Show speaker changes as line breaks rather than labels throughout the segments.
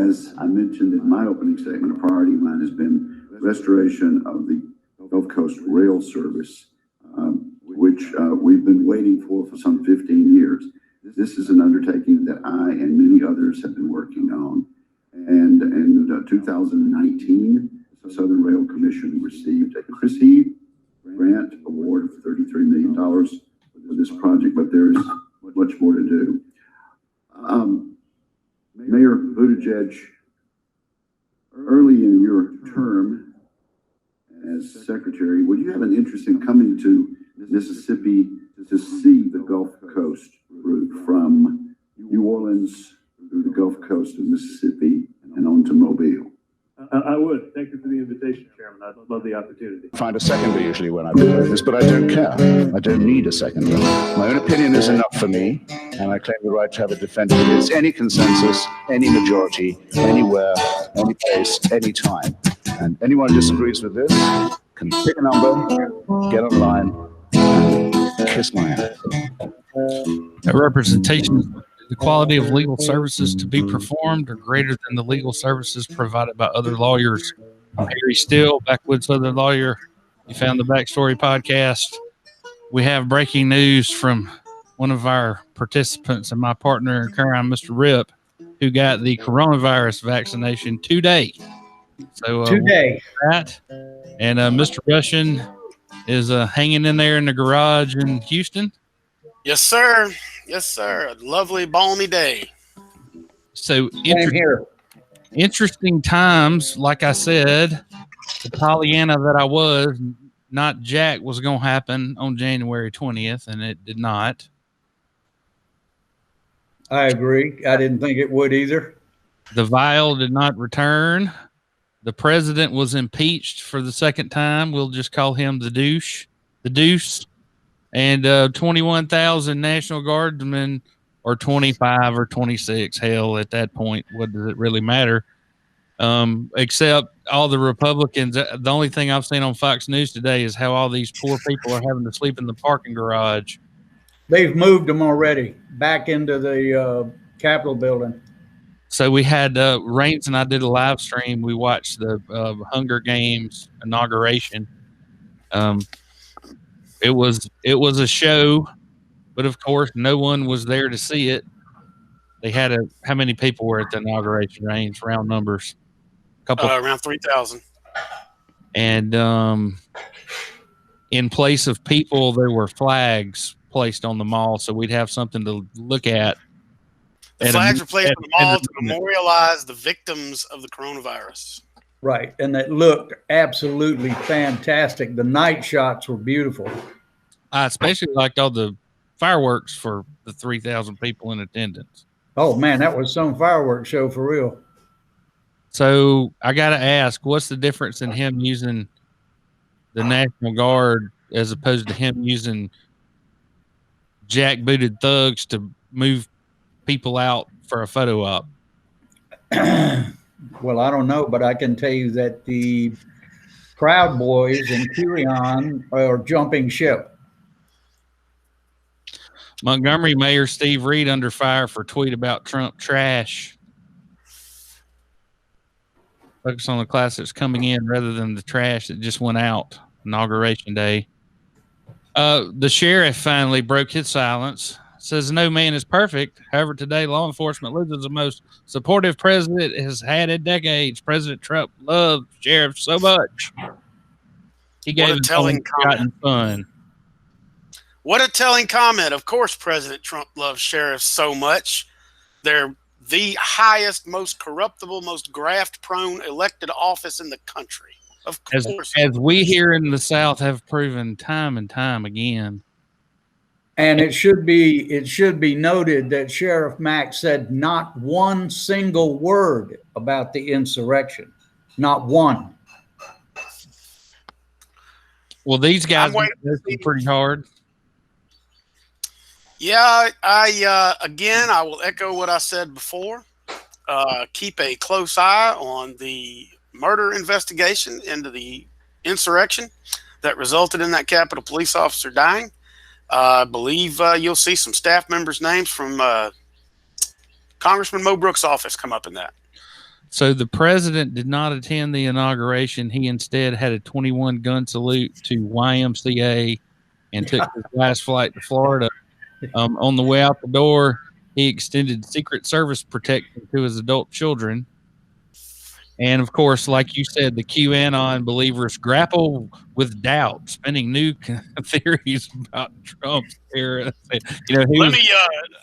as I mentioned in my opening statement, a priority of mine has been restoration of the Gulf Coast rail service, which we've been waiting for some 15 years. This is an undertaking that I and many others have been working on. And in 2019, the Southern Rail Commission received a Christie grant award of $33 million for this project, but there is much more to do. Mayor Buttigieg, early in your term as secretary, would you have an interest in coming to Mississippi to see the Gulf Coast route from New Orleans through the Gulf Coast of Mississippi and on to Mobile?
I would. Thank you for the invitation, Chairman. I'd love the opportunity.
Find a seconder usually when I do this, but I don't care. I don't need a seconder. My own opinion is enough for me, and I claim the right to have it defended against any consensus, any majority, anywhere, any place, any time. And anyone who disagrees with this can pick a number, get online, and kiss my ass.
A representation, the quality of legal services to be performed are greater than the legal services provided by other lawyers. I'm Harry Steele, Backwoods Southern Lawyer. You found the Backstory podcast. We have breaking news from one of our participants and my partner in crime, Mr. Ripp, who got the coronavirus vaccination today. So
today,
that and Mr. Russian is hanging in there in the garage in Houston.
Yes, sir. Yes, sir. A lovely, balmy day.
So interesting times. Like I said, the Pollyanna that I was, not Jack, was going to happen on January 20th, and it did not.
I agree. I didn't think it would either.
The vial did not return. The president was impeached for the second time. We'll just call him the douche. The deuce. And 21,000 National Guardsmen, or 25 or 26. Hell, at that point, what does it really matter? Except all the Republicans. The only thing I've seen on Fox News today is how all these poor people are having to sleep in the parking garage.
They've moved them already back into the Capitol building.
So we had Rains and I did a live stream. We watched the Hunger Games inauguration. It was a show, but of course no one was there to see it. They had how many people were at the inauguration range? Round numbers.
Around 3,000.
And in place of people, there were flags placed on the mall, so we'd have something to look at.
The flags were placed on the mall to memorialize the victims of the coronavirus.
Right, and that looked absolutely fantastic. The night shots were beautiful.
I especially liked all the fireworks for the 3,000 people in attendance.
Oh, man, that was some fireworks show for real.
So I got to ask, what's the difference in him using the National Guard as opposed to him using jackbooted thugs to move people out for a photo op?
Well, I don't know, but I can tell you that the Proud Boys and QAnon are jumping ship.
Montgomery Mayor Steve Reed under fire for tweet about Trump trash. Focus on the class that's coming in rather than the trash that just went out. Inauguration day. The sheriff finally broke his silence. Says no man is perfect. However, today law enforcement loses the most supportive president has had in decades. President Trump loved sheriffs so much. He gave
a telling comment.
Fun.
What a telling comment. Of course, President Trump loves sheriffs so much. They're the highest, most corruptible, most graft-prone elected office in the country. Of course.
As we here in the South have proven time and time again.
And it should be noted that Sheriff Mack said not one single word about the insurrection. Not one.
Well, these guys are pretty hard.
Yeah, I will echo what I said before. Keep a close eye on the murder investigation into the insurrection that resulted in that Capitol police officer dying. I believe you'll see some staff members' names from Congressman Mo Brooks' office come up in that.
So the president did not attend the inauguration. He instead had a 21 gun salute to YMCA and took his last flight to Florida. On the way out the door, he extended Secret Service protection to his adult children. And of course, like you said, the QAnon believers grapple with doubt, spinning new theories about Trump's era. You know,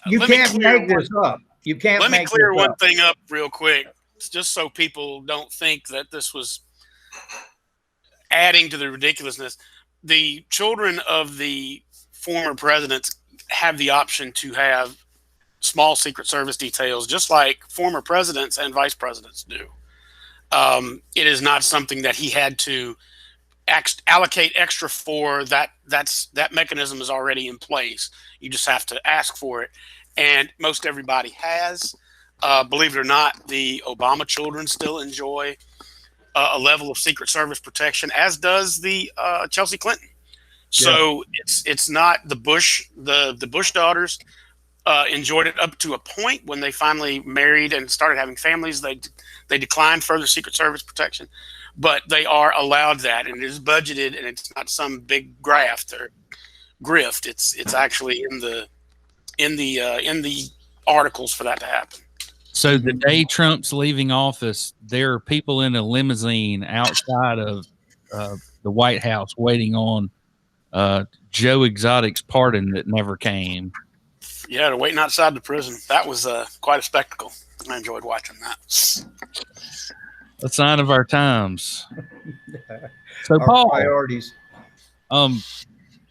You can't make this up. You can't.
Let me clear one thing up real quick, just so people don't think that this was adding to the ridiculousness. The children of the former presidents have the option to have small Secret Service details, just like former presidents and vice presidents do. It is not something that he had to allocate extra for. That mechanism is already in place. You just have to ask for it, and most everybody has. Believe it or not, the Obama children still enjoy a level of Secret Service protection, as does the Chelsea Clinton. So it's not the Bush. The Bush daughters enjoyed it up to a point. When they finally married and started having families, they declined further Secret Service protection, but they are allowed that, and it is budgeted, and it's not some big graft or grift. It's actually in the articles for that to happen.
So the day Trump's leaving office, there are people in a limousine outside of the White House waiting on Joe Exotic's pardon that never came.
Yeah, they're waiting outside the prison. That was quite a spectacle. I enjoyed watching that.
A sign of our times. So,
Our
Paul,
priorities.
I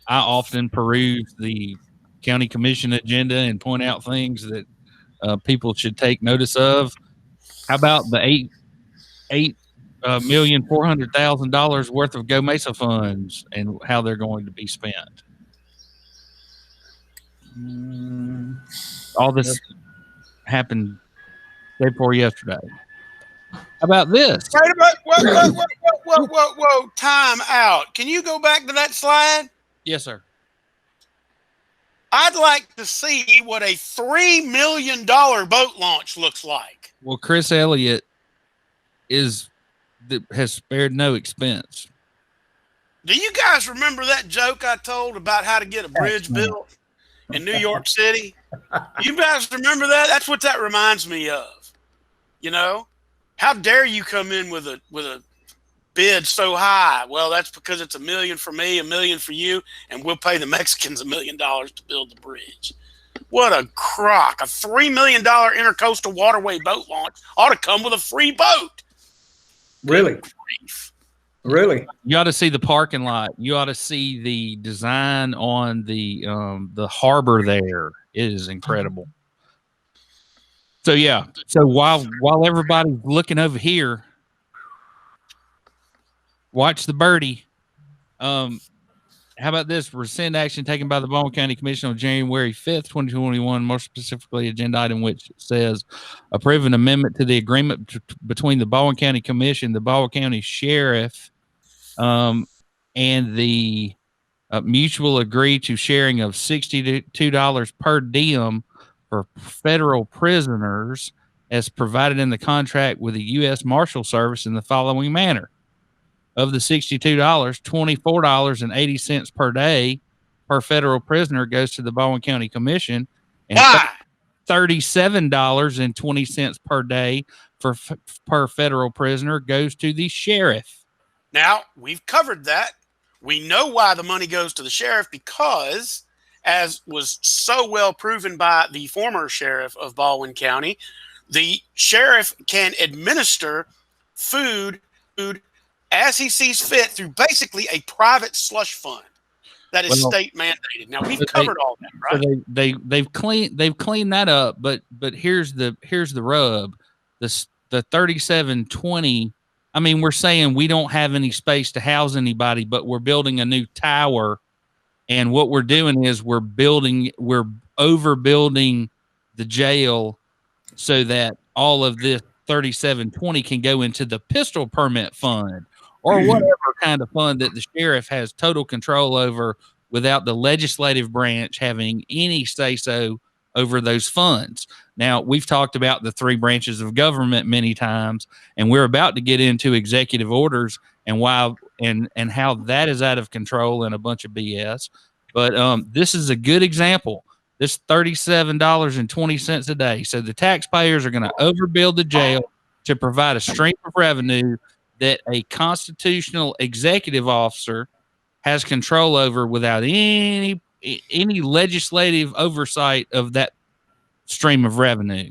often peruse the county commission agenda and point out things that people should take notice of. How about the $8,400,000 worth of Go Mesa funds and how they're going to be spent? All this happened day before yesterday. How about this?
Wait a minute. Whoa. Time out. Can you go back to that slide?
Yes, sir.
I'd like to see what a $3 million boat launch looks like.
Well, Chris Elliott has spared no expense.
Do you guys remember that joke I told about how to get a bridge built in New York City? You guys remember that? That's what that reminds me of. You know, how dare you come in with a bid so high? Well, that's because it's $1 million for me, $1 million for you, and we'll pay the Mexicans $1 million to build the bridge. What a crock! A $3 million intercoastal waterway boat launch ought to come with a free boat.
Really? Really?
You ought to see the parking lot. You ought to see the design on the harbor there. It is incredible. So yeah. So while everybody's looking over here, watch the birdie. How about this? Rescind action taken by the Baldwin County Commission on January 5th, 2021, more specifically agenda item which says approve an amendment to the agreement between the Baldwin County Commission, the Baldwin County Sheriff, and the mutual agree to sharing of $62 per diem for federal prisoners as provided in the contract with the U.S. Marshal Service in the following manner. Of the $62, $24.80 per day per federal prisoner goes to the Baldwin County Commission, and $37.20 per day per federal prisoner goes to the sheriff.
Now, we've covered that. We know why the money goes to the sheriff, because, as was so well proven by the former sheriff of Baldwin County, the sheriff can administer food as he sees fit through basically a private slush fund that is state mandated. Now, we've covered all that, right?
So they've cleaned that up, but here's the rub. The $37.20. I mean, we're saying we don't have any space to house anybody, but we're building a new tower, and what we're doing is we're overbuilding the jail so that all of this $37.20 can go into the pistol permit fund or whatever kind of fund that the sheriff has total control over without the legislative branch having any say-so over those funds. Now, we've talked about the three branches of government many times, and we're about to get into executive orders and why and how that is out of control and a bunch of BS. But this is a good example. This $37.20 a day. So the taxpayers are going to overbuild the jail to provide a stream of revenue that a constitutional executive officer has control over without any legislative oversight of that stream of revenue.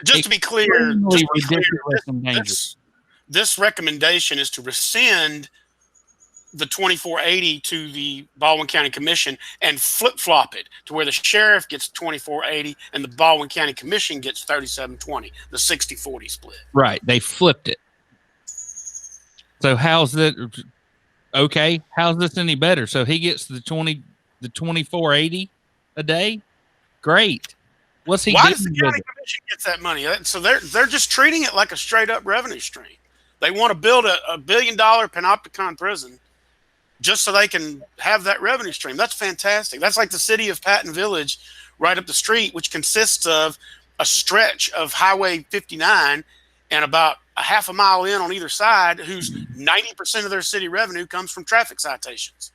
Just to be clear, this recommendation is to rescind the 2480 to the Baldwin County Commission and flip-flop it to where the sheriff gets 2480 and the Baldwin County Commission gets 3720, the 60-40 split.
Right. They flipped it. So how's that? Okay. How's this any better? So he gets the 2480 a day. Great. What's he?
Why does the county commission get that money? So they're just treating it like a straight up revenue stream. They want to build a $1 billion panopticon prison just so they can have that revenue stream. That's fantastic. That's like the city of Patton Village right up the street, which consists of a stretch of Highway 59 and about a half a mile in on either side, whose 90% of their city revenue comes from traffic citations.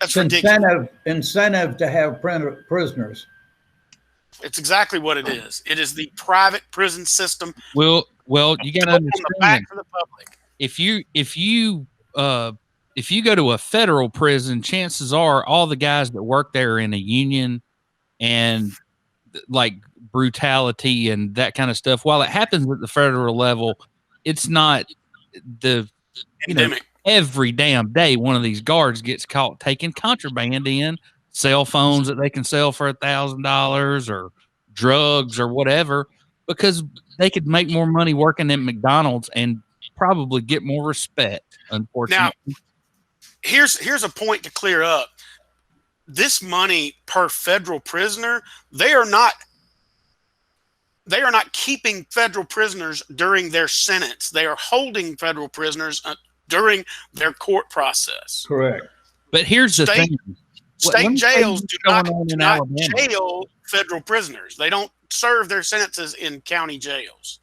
That's ridiculous.
Incentive to have prisoners.
It's exactly what it is. It is the private prison system. Well, you got to understand. For the public. If you go to a federal prison, chances are all the guys that work there are in a union, and like brutality and that kind of stuff. While it happens at the federal level, it's not the every damn day one of these guards gets caught taking contraband in, cell phones that they can sell for $1,000 or drugs or whatever, because they could make more money working at McDonald's and probably get more respect. Unfortunately,
now here's a point to clear up. This money per federal prisoner, they are not keeping federal prisoners during their sentence. They are holding federal prisoners during their court process.
Correct.
But here's the thing.
State jails do not jail federal prisoners. They don't serve their sentences in county jails.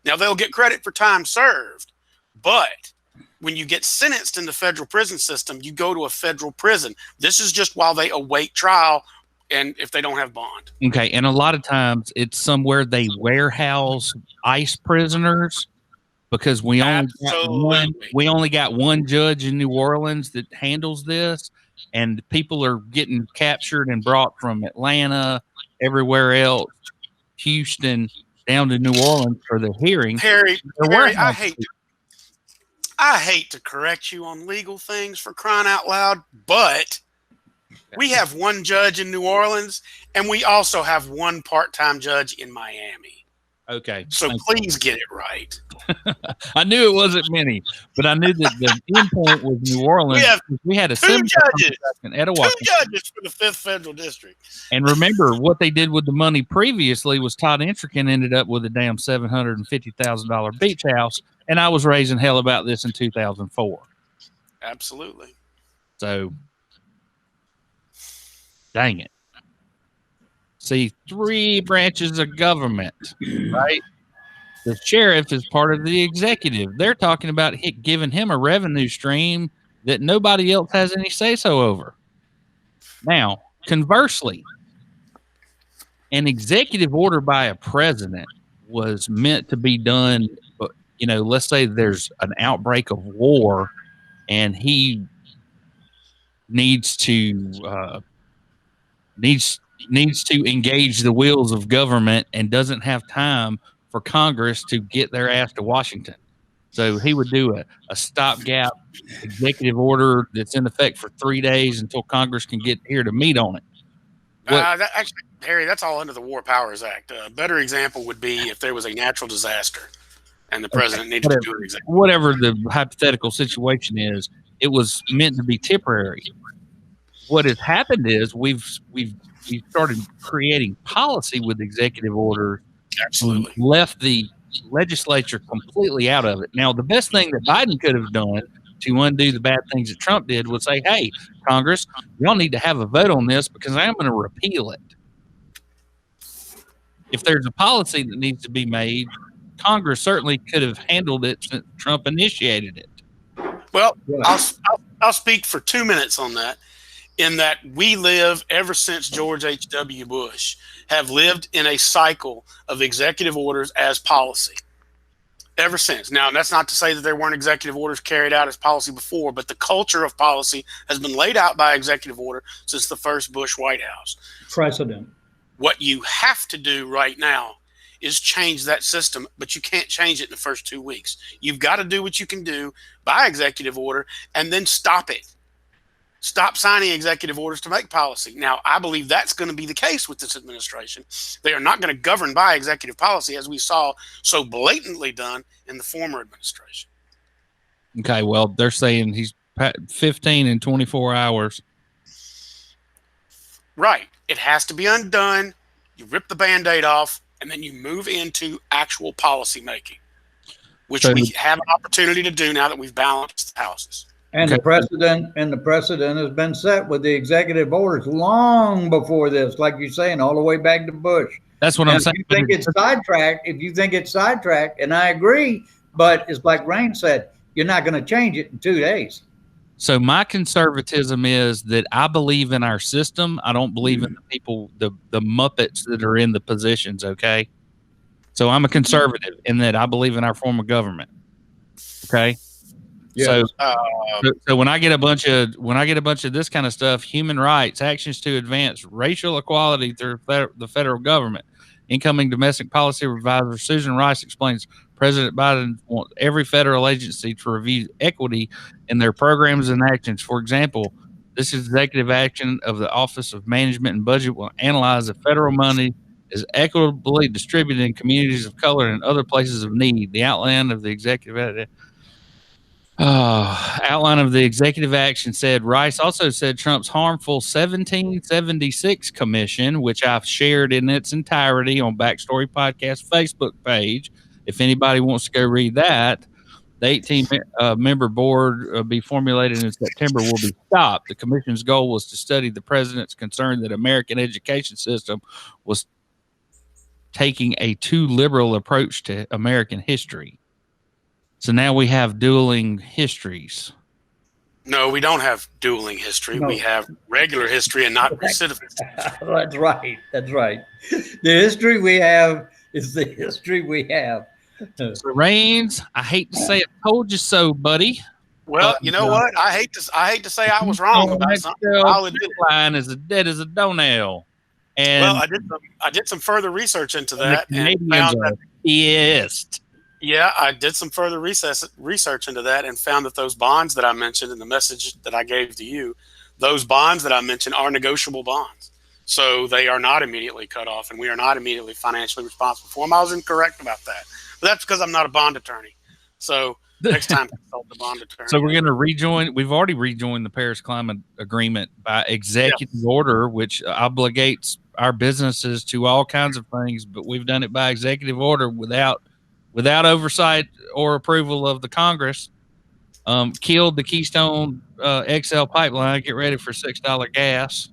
Now, they'll get credit for time served, but when you get sentenced in the federal prison system, you go to a federal prison. This is just while they await trial and if they don't have bond.
Okay, and a lot of times it's somewhere they warehouse ICE prisoners, because we only got one judge in New Orleans that handles this, and people are getting captured and brought from Atlanta, everywhere else, Houston, down to New Orleans for the hearing.
Harry, I hate to correct you on legal things, for crying out loud, but we have one judge in New Orleans, and we also have one part-time judge in Miami.
Okay.
So please get it right.
I knew it wasn't many, but I knew that the end point was New Orleans. We had
two judges for the 5th Federal District.
And remember, what they did with the money previously was Todd Intrican ended up with a damn $750,000 beach house, and I was raising hell about this in 2004.
Absolutely.
So, dang it. See, 3 branches of government, right? The sheriff is part of the executive. They're talking about giving him a revenue stream that nobody else has any say-so over. Now, conversely, an executive order by a president was meant to be done, let's say there's an outbreak of war and he needs to engage the wheels of government and doesn't have time for Congress to get their ass to Washington. So he would do a stopgap executive order that's in effect for 3 days until Congress can get here to meet on it.
Actually, Harry, that's all under the War Powers Act. A better example would be if there was a natural disaster and the president needed to do an executive.
Whatever the hypothetical situation is, it was meant to be temporary. What has happened is we've started creating policy with executive orders.
Absolutely.
Left the legislature completely out of it. Now, the best thing that Biden could have done to undo the bad things that Trump did was say, hey, Congress, y'all need to have a vote on this because I'm going to repeal it. if there's a policy that needs to be made, Congress certainly could have handled it since Trump initiated it.
Well,
Right.
I'll speak for 2 minutes on that. In that we live, ever since George H.W. Bush, have lived in a cycle of executive orders as policy. Ever since. Now, that's not to say that there weren't executive orders carried out as policy before, but the culture of policy has been laid out by executive order since the first Bush White House.
Precedent.
What you have to do right now is change that system, but you can't change it in the first 2 weeks. You've got to do what you can do by executive order and then stop it. Stop signing executive orders to make policy. Now, I believe that's going to be the case with this administration. They are not going to govern by executive policy, as we saw so blatantly done in the former administration.
Okay, well, they're saying he's 15 in 24 hours.
Right. It has to be undone. You rip the Band-Aid off, and then you move into actual policy making, which we have an opportunity to do now that we've balanced the houses.
And the precedent has been set with the executive orders long before this, like you're saying, all the way back to Bush.
That's what I'm saying.
If you think it's sidetracked, and I agree, but it's like Rain said, you're not going to change it in 2 days.
So my conservatism is that I believe in our system. I don't believe in the people, the Muppets that are in the positions. Okay. So I'm a conservative in that I believe in our form of government. Okay.
Yes.
So when I get a bunch of this kind of stuff, human rights, actions to advance racial equality through the federal government, incoming domestic policy advisor Susan Rice explains President Biden wants every federal agency to review equity in their programs and actions. For example, this executive action of the Office of Management and Budget will analyze if federal money is equitably distributed in communities of color and other places of need. The outline of the executive action said Rice also said Trump's harmful 1776 commission, which I've shared in its entirety on Backstory Podcast Facebook page. If anybody wants to go read that, the 18-member board be formulated in September will be stopped. The commission's goal was to study the president's concern that American education system was taking a too liberal approach to American history. So now we have dueling histories.
No, we don't have dueling history. No. We have regular history and not recidivist.
That's right. That's right. The history we have is the history we have.
So Rains, I hate to say it, told you so, buddy.
Well, you know what? I hate to say I was wrong about something.
Line is as dead as a doornail. And
well, I did some further research into that and found that
pissed.
Yeah, I did some further research into that and found that those bonds that I mentioned in the message that I gave to you, those bonds that I mentioned are negotiable bonds. So they are not immediately cut off, and we are not immediately financially responsible for them. I was incorrect about that. But that's because I'm not a bond attorney. So next time, consult the bond attorney.
So we're going to rejoin. We've already rejoined the Paris Climate Agreement by executive order, which obligates our businesses to all kinds of things. But we've done it by executive order without oversight or approval of the Congress. Killed the Keystone XL pipeline. Get ready for $6 gas.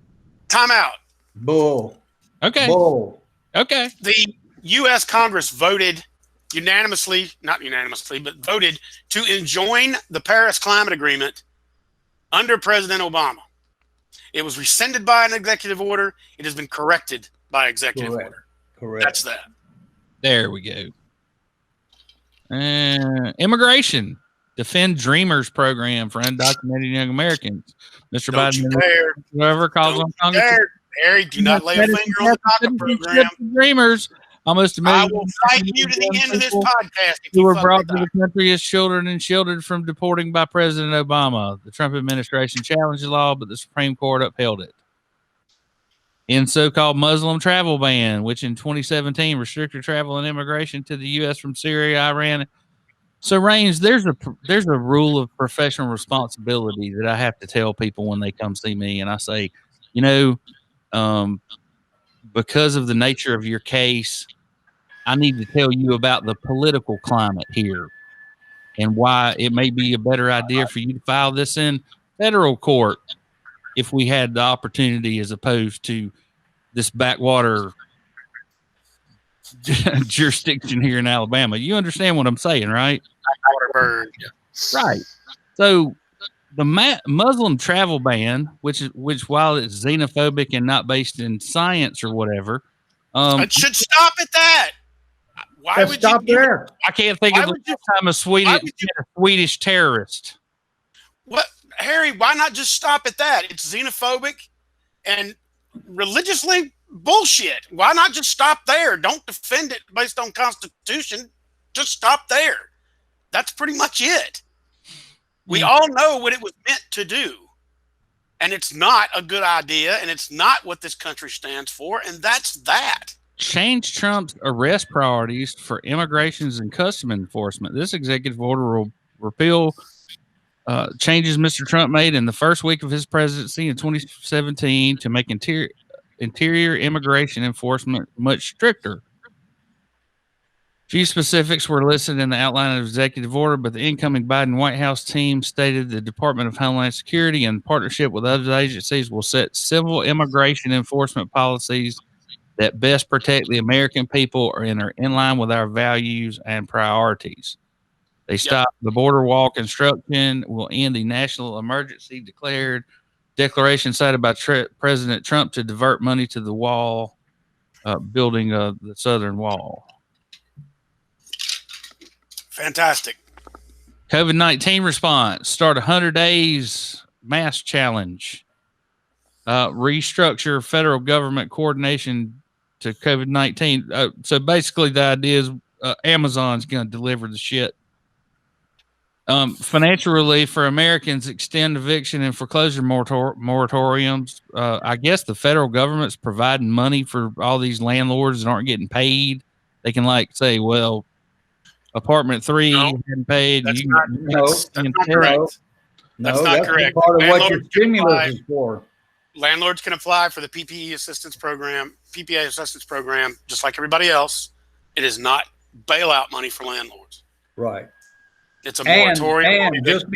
Time out.
Bull.
Okay.
Bull.
Okay.
The U.S. Congress voted not unanimously, but voted to enjoin the Paris Climate Agreement under President Obama. It was rescinded by an executive order. It has been corrected by executive order.
Correct.
That's that.
There we go. Immigration. Defend Dreamers program for undocumented young Americans. Mr. Biden, whoever calls on Congress.
Harry, do not lay a finger on the DACA program.
Dreamers. Almost a million.
I will fight you to the end of this podcast.
Who were brought to the country as children and shielded from deporting by President Obama. The Trump administration challenged the law, but the Supreme Court upheld it. In so-called Muslim travel ban, which in 2017 restricted travel and immigration to the U.S. from Syria, Iran. So, Rains, there's a rule of professional responsibility that I have to tell people when they come see me, and I say, because of the nature of your case, I need to tell you about the political climate here and why it may be a better idea for you to file this in federal court if we had the opportunity as opposed to this backwater jurisdiction here in Alabama. You understand what I'm saying, right?
Waterburn.
Right. So the Muslim travel ban, which while it's xenophobic and not based in science or whatever,
It should stop at that. Why
Let's
would
stop
you?
there.
I can't think of the last time a Swedish terrorist.
What, Harry? Why not just stop at that? It's xenophobic and religiously bullshit. Why not just stop there? Don't defend it based on Constitution. Just stop there. That's pretty much it. We all know what it was meant to do. And it's not a good idea. And it's not what this country stands for. And that's that.
Change Trump's arrest priorities for immigrations and custom enforcement. This executive order will repeal changes Mr. Trump made in the first week of his presidency in 2017 to make interior immigration enforcement much stricter. Few specifics were listed in the outline of the executive order, but the incoming Biden White House team stated the Department of Homeland Security, in partnership with other agencies, will set civil immigration enforcement policies that best protect the American people and are in line with our values and priorities. They stop the border wall construction, will end the national emergency declaration cited by President Trump to divert money to the wall, building of the southern wall.
Fantastic.
COVID-19 response, start 100 days mask challenge, restructure federal government coordination to COVID-19. So basically the idea is Amazon's going to deliver the shit. Financial relief for Americans, extend eviction and foreclosure moratoriums. I guess the federal government's providing money for all these landlords that aren't getting paid. They can say, well, apartment 3 hadn't paid.
That's not correct. That's not correct.
Part of what your stimulus is for.
Landlords can apply for the PPA assistance program, just like everybody else. It is not bailout money for landlords.
Right.
It's a moratorium.
And just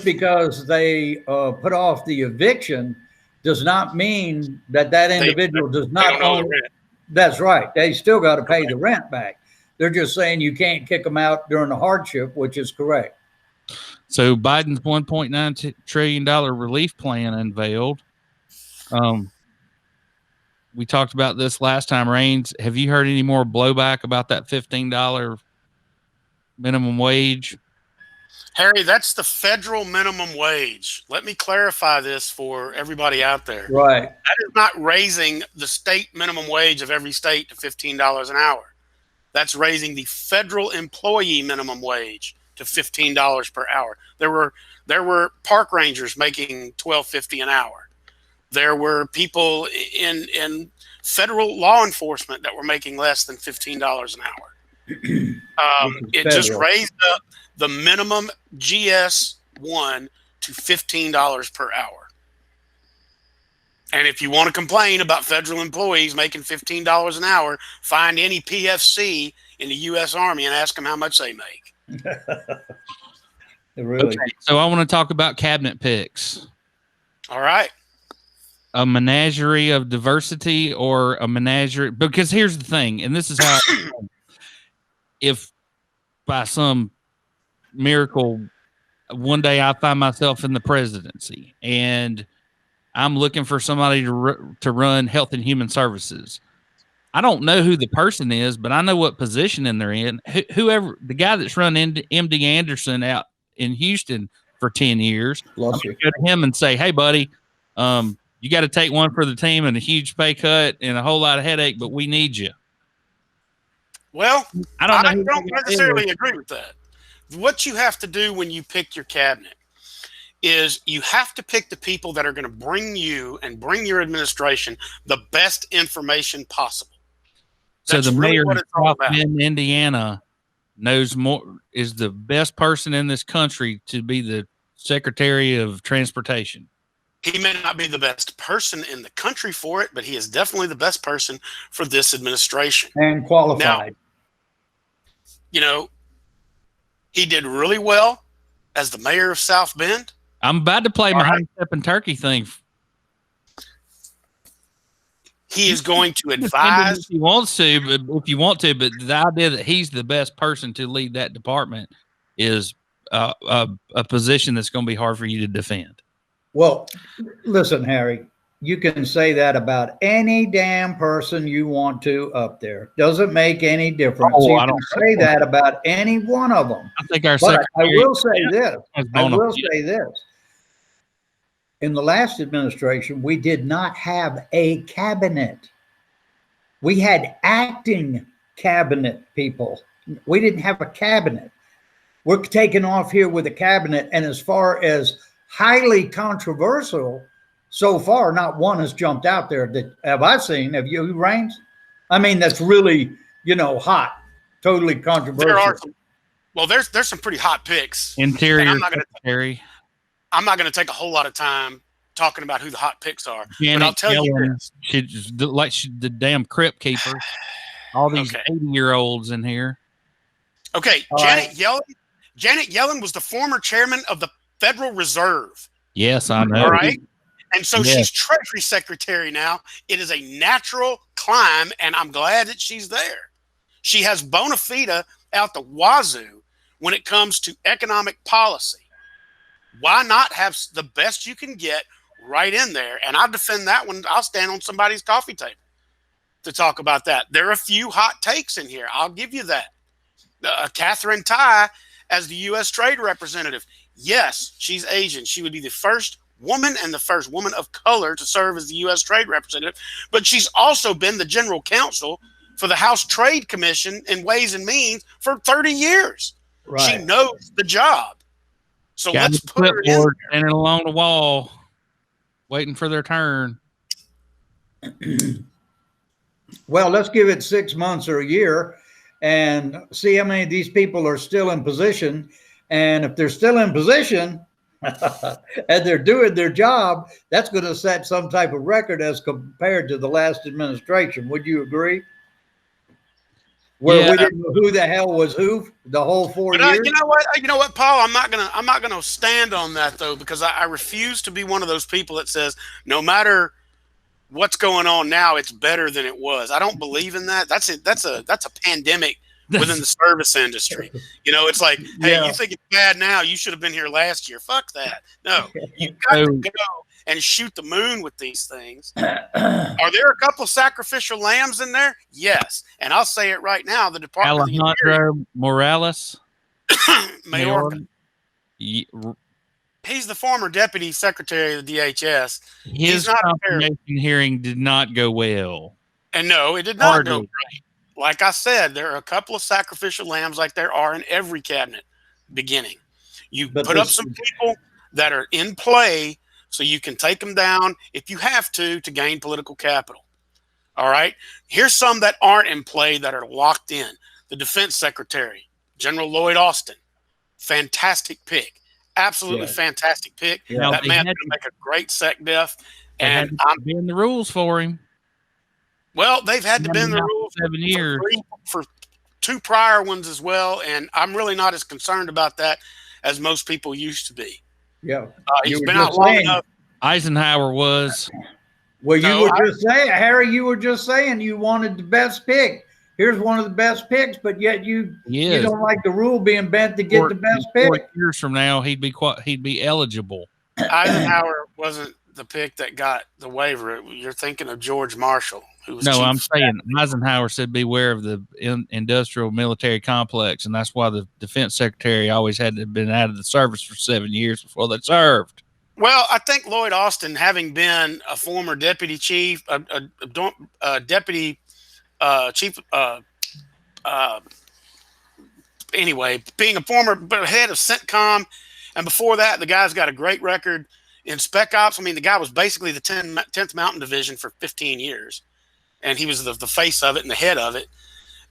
because they put off the eviction does not mean that individual does not own. That's right. They still got to pay the rent back. They're just saying you can't kick them out during the hardship, which is correct.
So Biden's $1.9 trillion relief plan unveiled. We talked about this last time, Raines. Have you heard any more blowback about that $15 minimum wage?
Harry, that's the federal minimum wage. Let me clarify this for everybody out there.
Right.
That is not raising the state minimum wage of every state to $15 an hour. That's raising the federal employee minimum wage to $15 per hour. There were park rangers making $12.50 an hour. There were people in federal law enforcement that were making less than $15 an hour. It just raised up the minimum GS1 to $15 per hour. And if you want to complain about federal employees making $15 an hour, find any PFC in the U.S. Army and ask them how much they make.
Really?
Okay, so I want to talk about cabinet picks.
All right.
A menagerie of diversity or a menagerie, because here's the thing, and this is how if by some miracle one day I find myself in the presidency and I'm looking for somebody to run Health and Human Services. I don't know who the person is, but I know what position they're in. Whoever the guy that's run MD Anderson out in Houston for 10 years, I'm going to go to him and say, "Hey, buddy, you got to take one for the team and a huge pay cut and a whole lot of headache, but we need you."
Well,
I
don't necessarily agree with that. What you have to do when you pick your cabinet is you have to pick the people that are going to bring you and bring your administration the best information possible.
That's so the mayor of South Bend, Indiana, knows more, is the best person in this country to be the Secretary of Transportation.
He may not be the best person in the country for it, but he is definitely the best person for this administration.
And qualified.
Now, he did really well as the mayor of South Bend.
I'm about to play my high step and turkey thing.
He is going to
If
advise.
he wants to, but if you want to, but the idea that he's the best person to lead that department is a position that's going to be hard for you to defend.
Well, listen, Harry, you can say that about any damn person you want to up there. Doesn't make any difference.
Oh,
You
I
can
don't
say that about any one of them.
I think our
But I
secretary
will say this.
has
I
bona
will
fide.
say this. In the last administration, we did not have a cabinet. We had acting cabinet people. We didn't have a cabinet. We're taking off here with a cabinet. And as far as highly controversial, so far, not one has jumped out there that have I seen. Have you, Rains? I mean, that's really, hot, totally controversial.
There are some, well, there's some pretty hot picks.
Interior
And I'm not
secretary.
I'm not going to take a whole lot of time talking about who the hot picks are.
Janet
but I'll tell you
Yellen,
this.
she's the damn crypt keeper. All these
Okay.
80-year-olds in here.
Okay,
All
Janet Yellen was the former chairman of the Federal Reserve.
Yes, I know.
All right. And so
Yes.
she's Treasury Secretary now. It is a natural climb, and I'm glad that she's there. She has bona fide out the wazoo when it comes to economic policy. Why not have the best you can get right in there? And I defend that one. I'll stand on somebody's coffee table to talk about that. There are a few hot takes in here. I'll give you that. Catherine Tai as the U.S. Trade Representative. Yes, she's Asian. She would be the first woman and the first woman of color to serve as the U.S. Trade Representative. But she's also been the general counsel for the House Trade Commission in Ways and Means for 30 years.
Right.
She knows the job. So
Got
let's
the
put her in
clipboard
there.
standing along the wall, waiting for their turn.
Well, let's give it 6 months or a year and see how many of these people are still in position. And if they're still in position and they're doing their job, that's going to set some type of record as compared to the last administration. Would you agree? Where
Yeah.
we didn't know who the hell was who the whole 4
But
years.
you know what, Paul? I'm not gonna stand on that though, because I refuse to be one of those people that says no matter what's going on now, it's better than it was. I don't believe in that. That's a pandemic within the service industry. It's like, hey,
Yeah.
you think it's bad now? You should have been here last year. Fuck that. No, you got to go and shoot the moon with these things. Are there a couple of sacrificial lambs in there? Yes, and I'll say it right now: the Department of the Interior,
Alejandro Morales.
Mayorkas.
Ye-
He's the former deputy secretary of the DHS.
His
not
confirmation hearing did not go well.
And no, it did not go
Hardly.
right. Like I said, there are a couple of sacrificial lambs like there are in every cabinet beginning. You
But
put up
this-
some people that are in play so you can take them down if you have to gain political capital. All right. Here's some that aren't in play that are locked in. The defense secretary, General Lloyd Austin. Fantastic pick. Absolutely
Yeah.
fantastic pick.
Yeah.
That
They
man's
had
going to make a great sec def.
They had
And
to bend the rules for him.
they've had to bend the rules
7 years.
for two prior ones as well, and I'm really not as concerned about that as most people used to be.
Yeah.
He's
You were
been
just
out long
saying-
enough.
Eisenhower was.
Well, you
No,
were just saying, Harry, you were just saying you wanted the best pick. Here's one of the best picks, but yet you
Yes.
don't like the rule being bent to get the best pick.
4 years from now, he'd be eligible.
Eisenhower wasn't the pick that got the waiver. You're thinking of George Marshall, who was
No,
chief
I'm
of
saying Eisenhower said beware of the industrial military complex, and that's why the defense secretary always had to have been out of the service for 7 years before they served.
Well, I think Lloyd Austin, having been a former deputy chief, deputy chief, anyway, being a former head of CENTCOM, and before that, the guy's got a great record in Spec Ops. I mean, the guy was basically the 10th Mountain Division for 15 years, and he was the face of it and the head of it,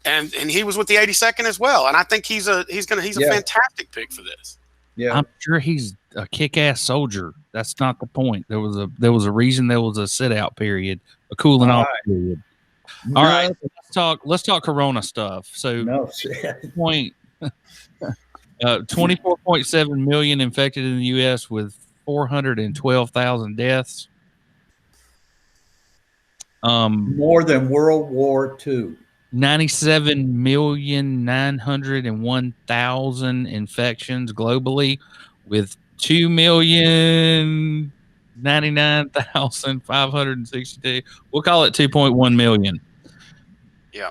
and he was with the 82nd as well. And I think he's a fantastic pick for this.
Yeah.
I'm sure he's a kick-ass soldier. That's not the point. There was a reason there was a sit-out period, a cooling off period. All right, let's talk Corona stuff. So,
No.
point 24.7 million infected in the U.S. with 412,000 deaths.
More than World War II.
97,901,000 infections globally, with 2,099,562. We'll call it 2.1 million.
Yeah,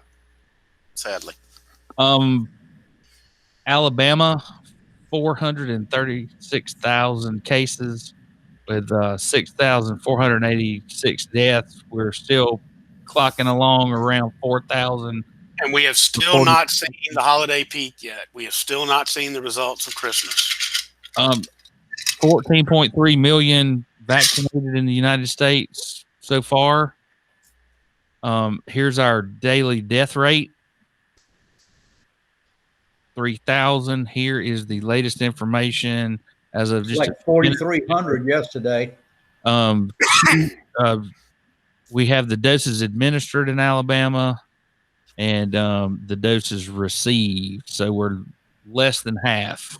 sadly.
Alabama, 436,000 cases with 6,486 deaths. We're still clocking along around 4,000.
And we have still not seen the holiday peak yet. We have still not seen the results of Christmas.
14.3 million vaccinated in the United States so far. Here's our daily death rate. 3,000. Here is the latest information as of just
like 4,300 yesterday.
We have the doses administered in Alabama and the doses received. So we're less than half.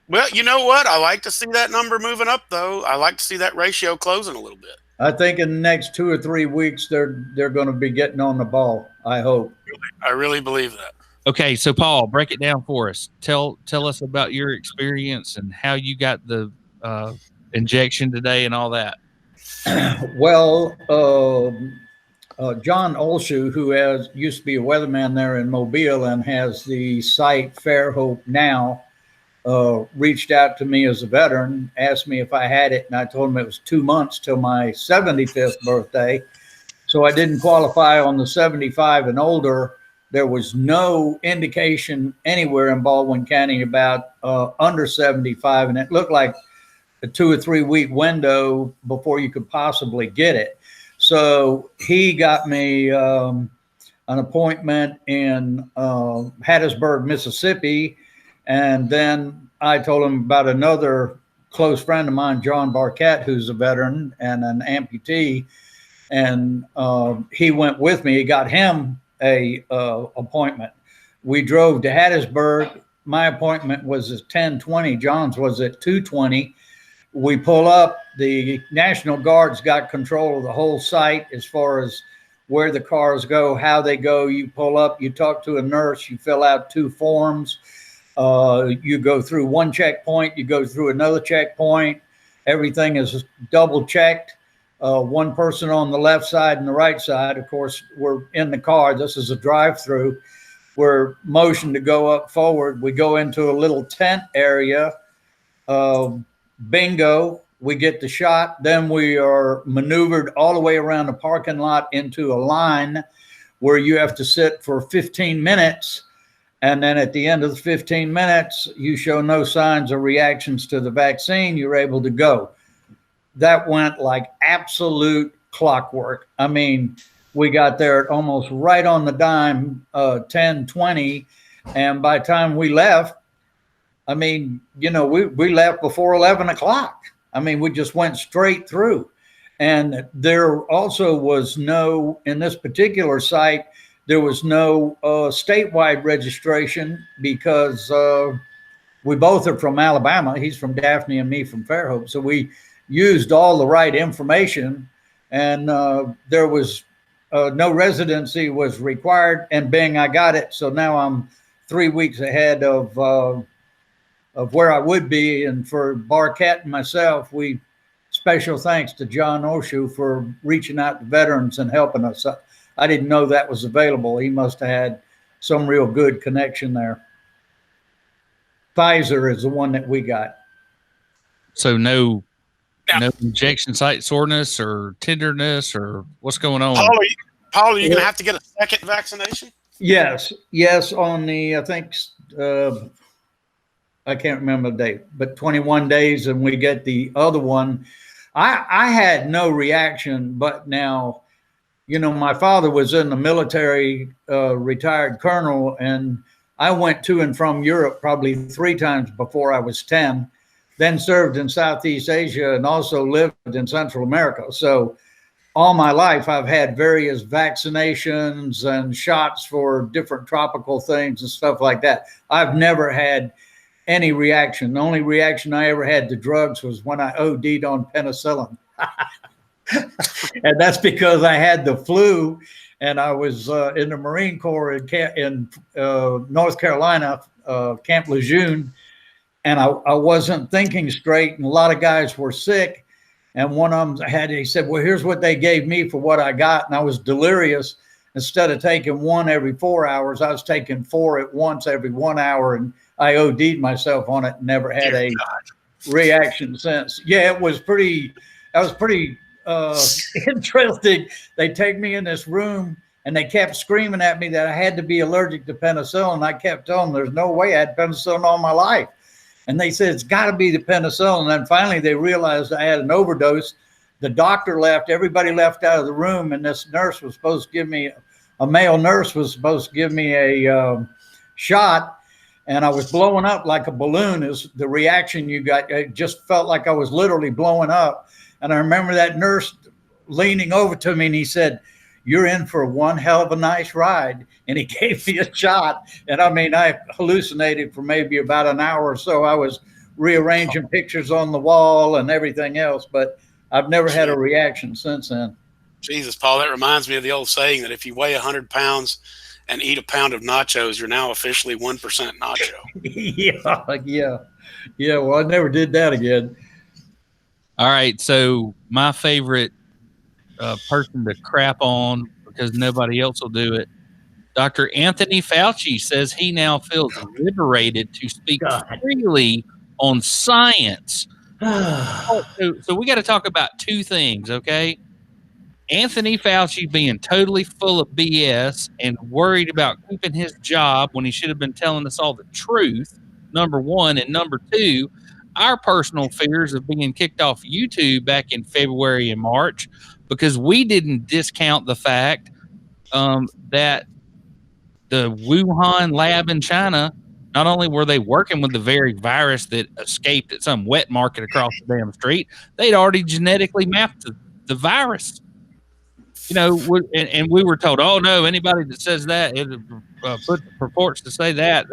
Well, you know what? I like to see that number moving up, though. I like to see that ratio closing a little bit.
I think in the next 2 or 3 weeks, they're going to be getting on the ball. I hope.
I really believe that.
Okay, so Paul, break it down for us. Tell us about your experience and how you got the injection today and all that.
Well, John Olshu, who used to be a weatherman there in Mobile and has the site Fairhope now, reached out to me as a veteran, asked me if I had it, and I told him it was 2 months till my 75th birthday. So I didn't qualify on the 75 and older. There was no indication anywhere in Baldwin County about under 75, and it looked like a 2 or 3 week window before you could possibly get it. So he got me an appointment in Hattiesburg, Mississippi. And then I told him about another close friend of mine, John Barquette, who's a veteran and an amputee. And he went with me. He got him a appointment. We drove to Hattiesburg. My appointment was at 10:20. John's was at 2:20. We pull up. The National Guard's got control of the whole site as far as where the cars go, how they go. You pull up, you talk to a nurse, you fill out 2 forms. You go through one checkpoint, you go through another checkpoint. Everything is double checked. One person on the left side and the right side. Of course, we're in the car. This is a drive-through. We're motioned to go up forward. We go into a little tent area. Bingo, we get the shot. Then we are maneuvered all the way around the parking lot into a line where you have to sit for 15 minutes. And then at the end of the 15 minutes, you show no signs or reactions to the vaccine, you're able to go. That went like absolute clockwork. I mean, we got there almost right on the dime, 10:20. And by the time we left, I mean, you know, we left before 11 o'clock. I mean, we just went straight through. And there also was no, in this particular site, there was no statewide registration because we both are from Alabama. He's from Daphne and me from Fairhope. So we used all the right information, and there was no residency was required. And bang, I got it. So now I'm 3 weeks ahead of where I would be. And for Barquette and myself, special thanks to John Oshu for reaching out to veterans and helping us. I didn't know that was available. He must have had some real good connection there. Pfizer is the one that we got.
So no injection site soreness or tenderness or what's going on?
Paul, are you going to have to get a second vaccination?
Yes. On the, I think, I can't remember the date, but 21 days, and we get the other one. I had no reaction, but now, you know, my father was in the military, retired colonel, and I went to and from Europe probably 3 times before I was 10, then served in Southeast Asia and also lived in Central America. So all my life, I've had various vaccinations and shots for different tropical things and stuff like that. I've never had any reaction. The only reaction I ever had to drugs was when I OD'd on penicillin. And that's because I had the flu, and I was in the Marine Corps in North Carolina, Camp Lejeune, and I wasn't thinking straight, and a lot of guys were sick. And one of them he said, well, here's what they gave me for what I got. And I was delirious. Instead of taking one every 4 hours, I was taking 4 at once every 1 hour. And I OD'd myself on it and never had a reaction since. Yeah, that was pretty interesting. They take me in this room and they kept screaming at me that I had to be allergic to penicillin. I kept telling them there's no way I had penicillin all my life. And they said, it's got to be the penicillin. And then finally they realized I had an overdose. The doctor left, everybody left out of the room. And this nurse was supposed to give me, a male nurse was supposed to give me a shot. And I was blowing up like a balloon is the reaction you got. It just felt like I was literally blowing up. And I remember that nurse leaning over to me and he said, you're in for one hell of a nice ride. And he gave me a shot. And I mean, I hallucinated for maybe about an hour or so. I was rearranging pictures on the wall and everything else, but I've never had a reaction since then.
Jesus, Paul, that reminds me of the old saying that if you weigh 100 pounds and eat a pound of nachos, you're now officially 1% nacho.
Yeah. Well, I never did that again.
All right. So my favorite person to crap on because nobody else will do it. Dr. Anthony Fauci says he now feels liberated to speak freely on science. So we got to talk about two things, okay? Anthony Fauci being totally full of BS and worried about keeping his job when he should have been telling us all the truth, number one. And number two, our personal fears of being kicked off YouTube back in February and March because we didn't discount the fact that the Wuhan lab in China, not only were they working with the very virus that escaped at some wet market across the damn street, they'd already genetically mapped the virus. You know, and we were told, oh no, anybody that says that, purports to say that,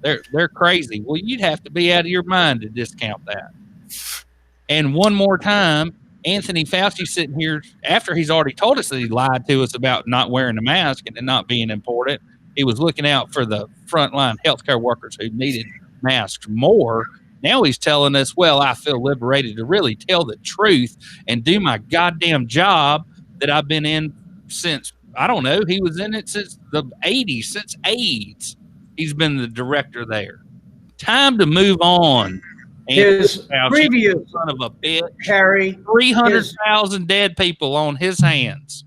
they're crazy. Well, you'd have to be out of your mind to discount that. And one more time, Anthony Fauci sitting here after he's already told us that he lied to us about not wearing a mask and it not being important. He was looking out for the frontline healthcare workers who needed masks more. Now he's telling us, well, I feel liberated to really tell the truth and do my goddamn job that I've been in since, I don't know, he was in it since the 80s, since AIDS. He's been the director there. Time to move on.
His previous
son of a bitch,
Harry,
300,000 dead people on his hands.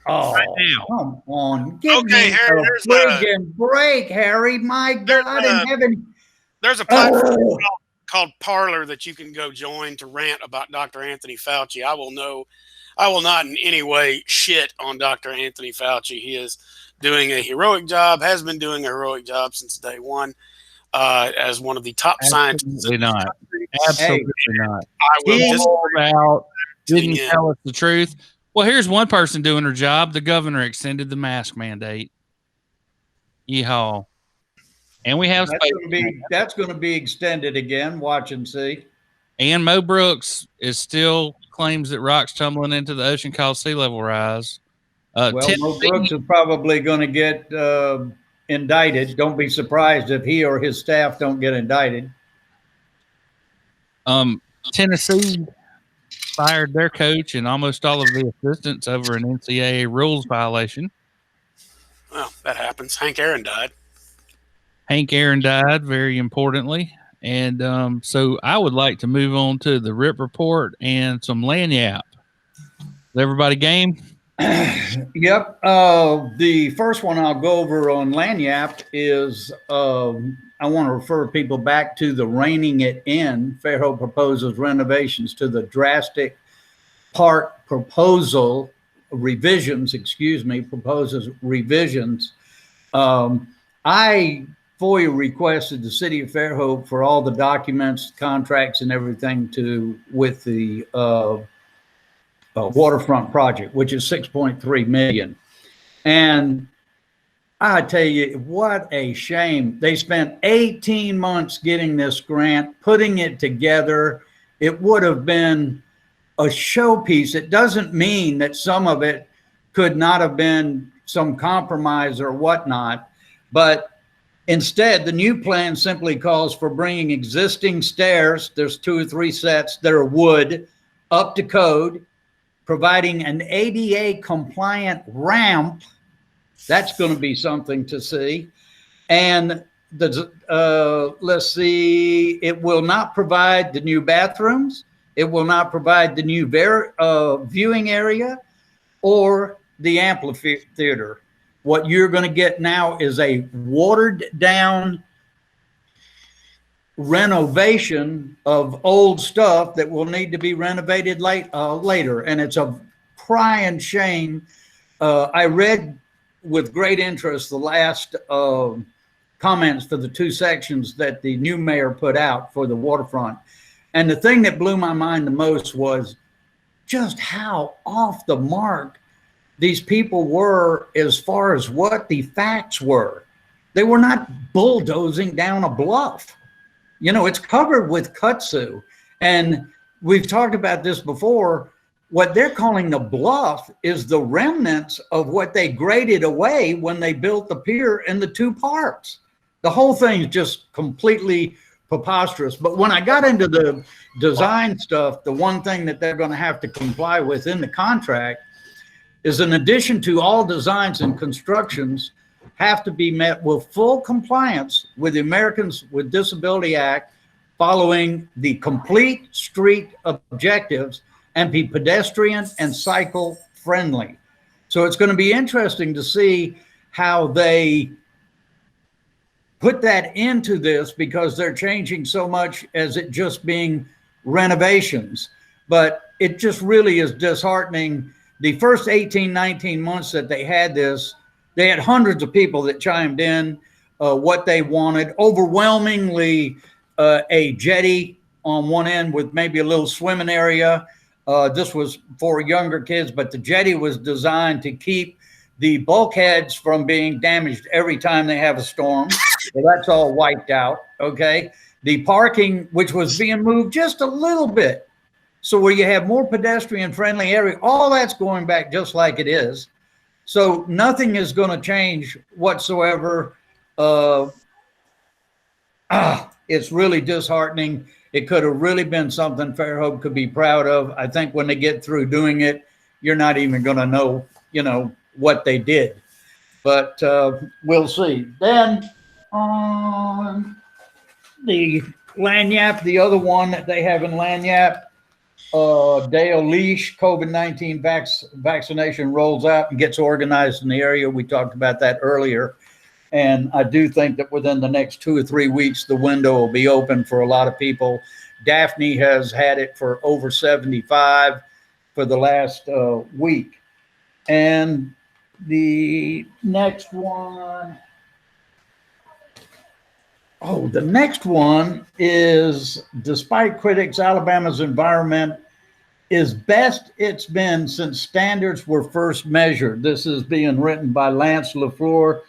Oh,
right now.
Come on. Give me a friggin' break, Harry. My God in heaven.
There's a platform called Parler that you can go join to rant about Dr. Anthony Fauci. I will not in any way shit on Dr. Anthony Fauci. He is doing a heroic job, has been doing a heroic job since day one, as one of the top scientists.
Absolutely not. Absolutely not.
I will
didn't tell us the truth. Well, here's one person doing her job. The governor extended the mask mandate. Yeehaw. And we have
that's going to be extended again. Watch and see.
And Mo Brooks still claims that rocks tumbling into the ocean cause sea level rise.
Mo Brooks is probably going to get indicted. Don't be surprised if he or his staff don't get indicted.
Tennessee fired their coach and almost all of the assistants over an NCAA rules violation.
Well, that happens. Hank Aaron died,
very importantly. And so I would like to move on to the Ripp report and some Lagniappe. Is everybody game?
Yep. The first one I'll go over on Lagniappe is I want to refer people back to the reining it in. Fairhope proposes renovations to the drastic park proposes revisions. I FOIA requested the city of Fairhope for all the documents, contracts, and everything with the waterfront project, which is $6.3 million. And I tell you, what a shame. They spent 18 months getting this grant, putting it together. It would have been a showpiece. It doesn't mean that some of it could not have been some compromise or whatnot, but instead, the new plan simply calls for bringing existing stairs, there's 2 or 3 sets that are wood, up to code, providing an ADA compliant ramp. That's going to be something to see. And let's see, it will not provide the new bathrooms. It will not provide the new viewing area or the amphitheater. What you're going to get now is a watered down renovation of old stuff that will need to be renovated later. And it's a crying shame. I read with great interest the last comments for the 2 sections that the new mayor put out for the waterfront. And the thing that blew my mind the most was just how off the mark these people were as far as what the facts were. They were not bulldozing down a bluff. You know, it's covered with kudzu. And we've talked about this before. What they're calling the bluff is the remnants of what they graded away when they built the pier in the 2 parts. The whole thing is just completely preposterous. But when I got into the design stuff, the one thing that they're going to have to comply with in the contract is, in addition to all designs and constructions have to be met with full compliance with the Americans with Disability Act, following the complete street objectives, and be pedestrian and cycle friendly. So it's going to be interesting to see how they put that into this, because they're changing so much as it just being renovations. But it just really is disheartening. The first 18, 19 months that they had this, they had hundreds of people that chimed in what they wanted. Overwhelmingly, a jetty on one end with maybe a little swimming area. This was for younger kids, but the jetty was designed to keep the bulkheads from being damaged every time they have a storm. So that's all wiped out, okay? The parking, which was being moved just a little bit, so where you have more pedestrian-friendly area, all that's going back just like it is. So nothing is going to change whatsoever. It's really disheartening. It could have really been something Fairhope could be proud of. I think when they get through doing it, you're not even going to know, you know, what they did. But we'll see. Then on the Lagniappe, the other one that they have in Lagniappe, Dale Leash, COVID-19 vaccination rolls out and gets organized in the area. We talked about that earlier. And I do think that within the next 2 or 3 weeks, the window will be open for a lot of people. Daphne has had it for over 75 for the last week. And the next one, the next one is, despite critics, Alabama's environment is best it's been since standards were first measured. This is being written by Lance LaFleur,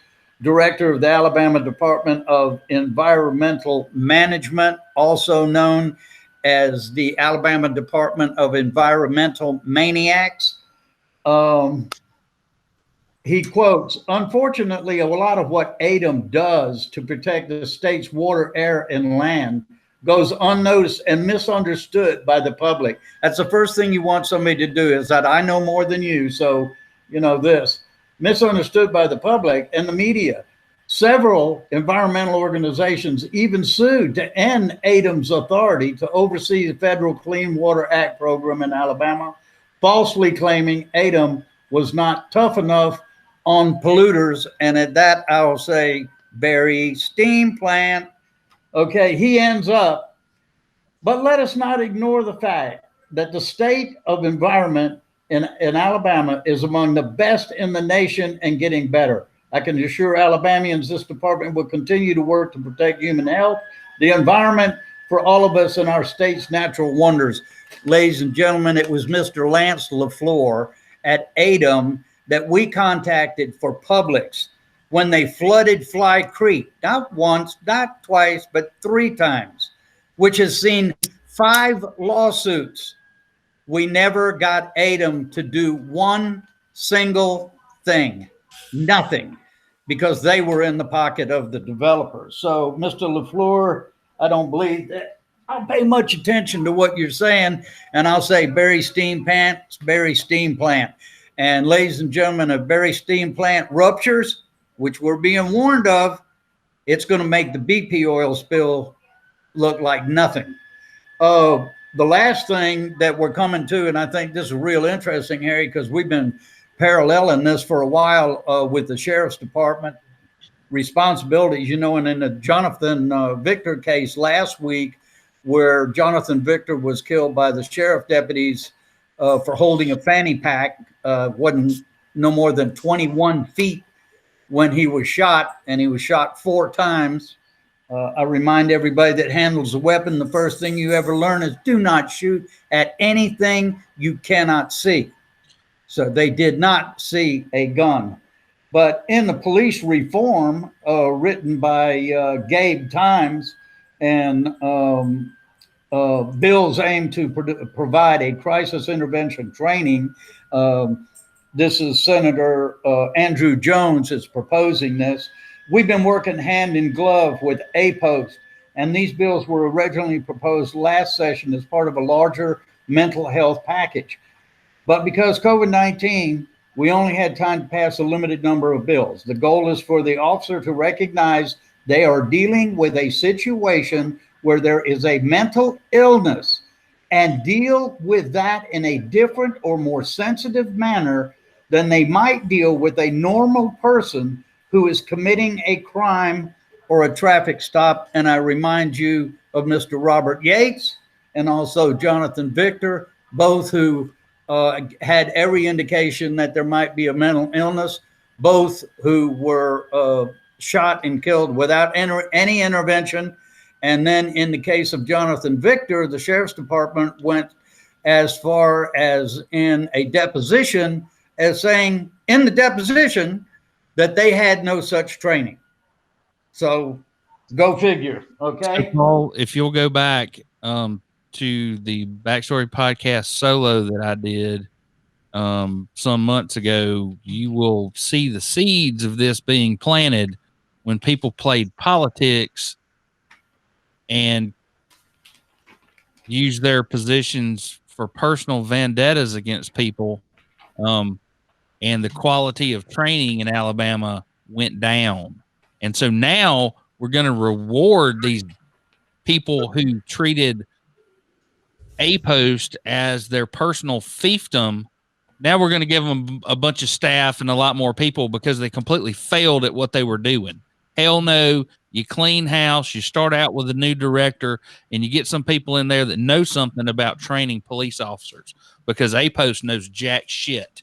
director of the Alabama Department of Environmental Management, also known as the Alabama Department of Environmental Maniacs. He quotes, "Unfortunately, a lot of what ADEM does to protect the state's water, air, and land goes unnoticed and misunderstood by the public." That's the first thing you want somebody to do, is that I know more than you, so you know this. Misunderstood by the public and the media. Several environmental organizations even sued to end ADEM's authority to oversee the federal Clean Water Act program in Alabama, falsely claiming ADEM was not tough enough on polluters. And at that, I will say, Barry steam plant. Okay, he ends up, but let us not ignore the fact that the state of environment in Alabama is among the best in the nation and getting better. I can assure Alabamians this department will continue to work to protect human health, the environment, for all of us in our state's natural wonders. Ladies and gentlemen, it was Mr. Lance LaFleur at ADEM that we contacted for Publix when they flooded Fly Creek, not once, not twice, but 3 times, which has seen 5 lawsuits we never got ADEM to do one single thing, nothing, because they were in the pocket of the developers. So, Mr. LaFleur, I don't believe that I'll pay much attention to what you're saying, and I'll say bury steam plant, bury steam plant. And ladies and gentlemen, if bury steam plant ruptures, which we're being warned of, it's going to make the BP oil spill look like nothing. The last thing that we're coming to, and I think this is real interesting, Harry, because we've been paralleling this for a while with the sheriff's department responsibilities, you know, and in the Jonathan Victor case last week, where Jonathan Victor was killed by the sheriff deputies for holding a fanny pack, wasn't no more than 21 feet when he was shot, and he was shot 4 times. I remind everybody that handles a weapon, the first thing you ever learn is do not shoot at anything you cannot see. So they did not see a gun. But in the police reform written by Gabe Times and bills aim to provide a crisis intervention training, this is Senator Andrew Jones is proposing this. We've been working hand in glove with APOST, and these bills were originally proposed last session as part of a larger mental health package. But because COVID-19, we only had time to pass a limited number of bills. The goal is for the officer to recognize they are dealing with a situation where there is a mental illness and deal with that in a different or more sensitive manner than they might deal with a normal person who is committing a crime or a traffic stop. And I remind you of Mr. Robert Yates and also Jonathan Victor, both who had every indication that there might be a mental illness, both who were shot and killed without any intervention. And then in the case of Jonathan Victor, the sheriff's department went as far as in a deposition as saying in the deposition that they had no such training. So go figure, okay?
So, Paul, if you'll go back to the Backstory podcast solo that I did some months ago, you will see the seeds of this being planted when people played politics and used their positions for personal vendettas against people. And the quality of training in Alabama went down. And so now we're going to reward these people who treated APOST as their personal fiefdom. Now we're going to give them a bunch of staff and a lot more people because they completely failed at what they were doing. Hell no. You clean house, you start out with a new director, and you get some people in there that know something about training police officers, because APOST knows jack shit.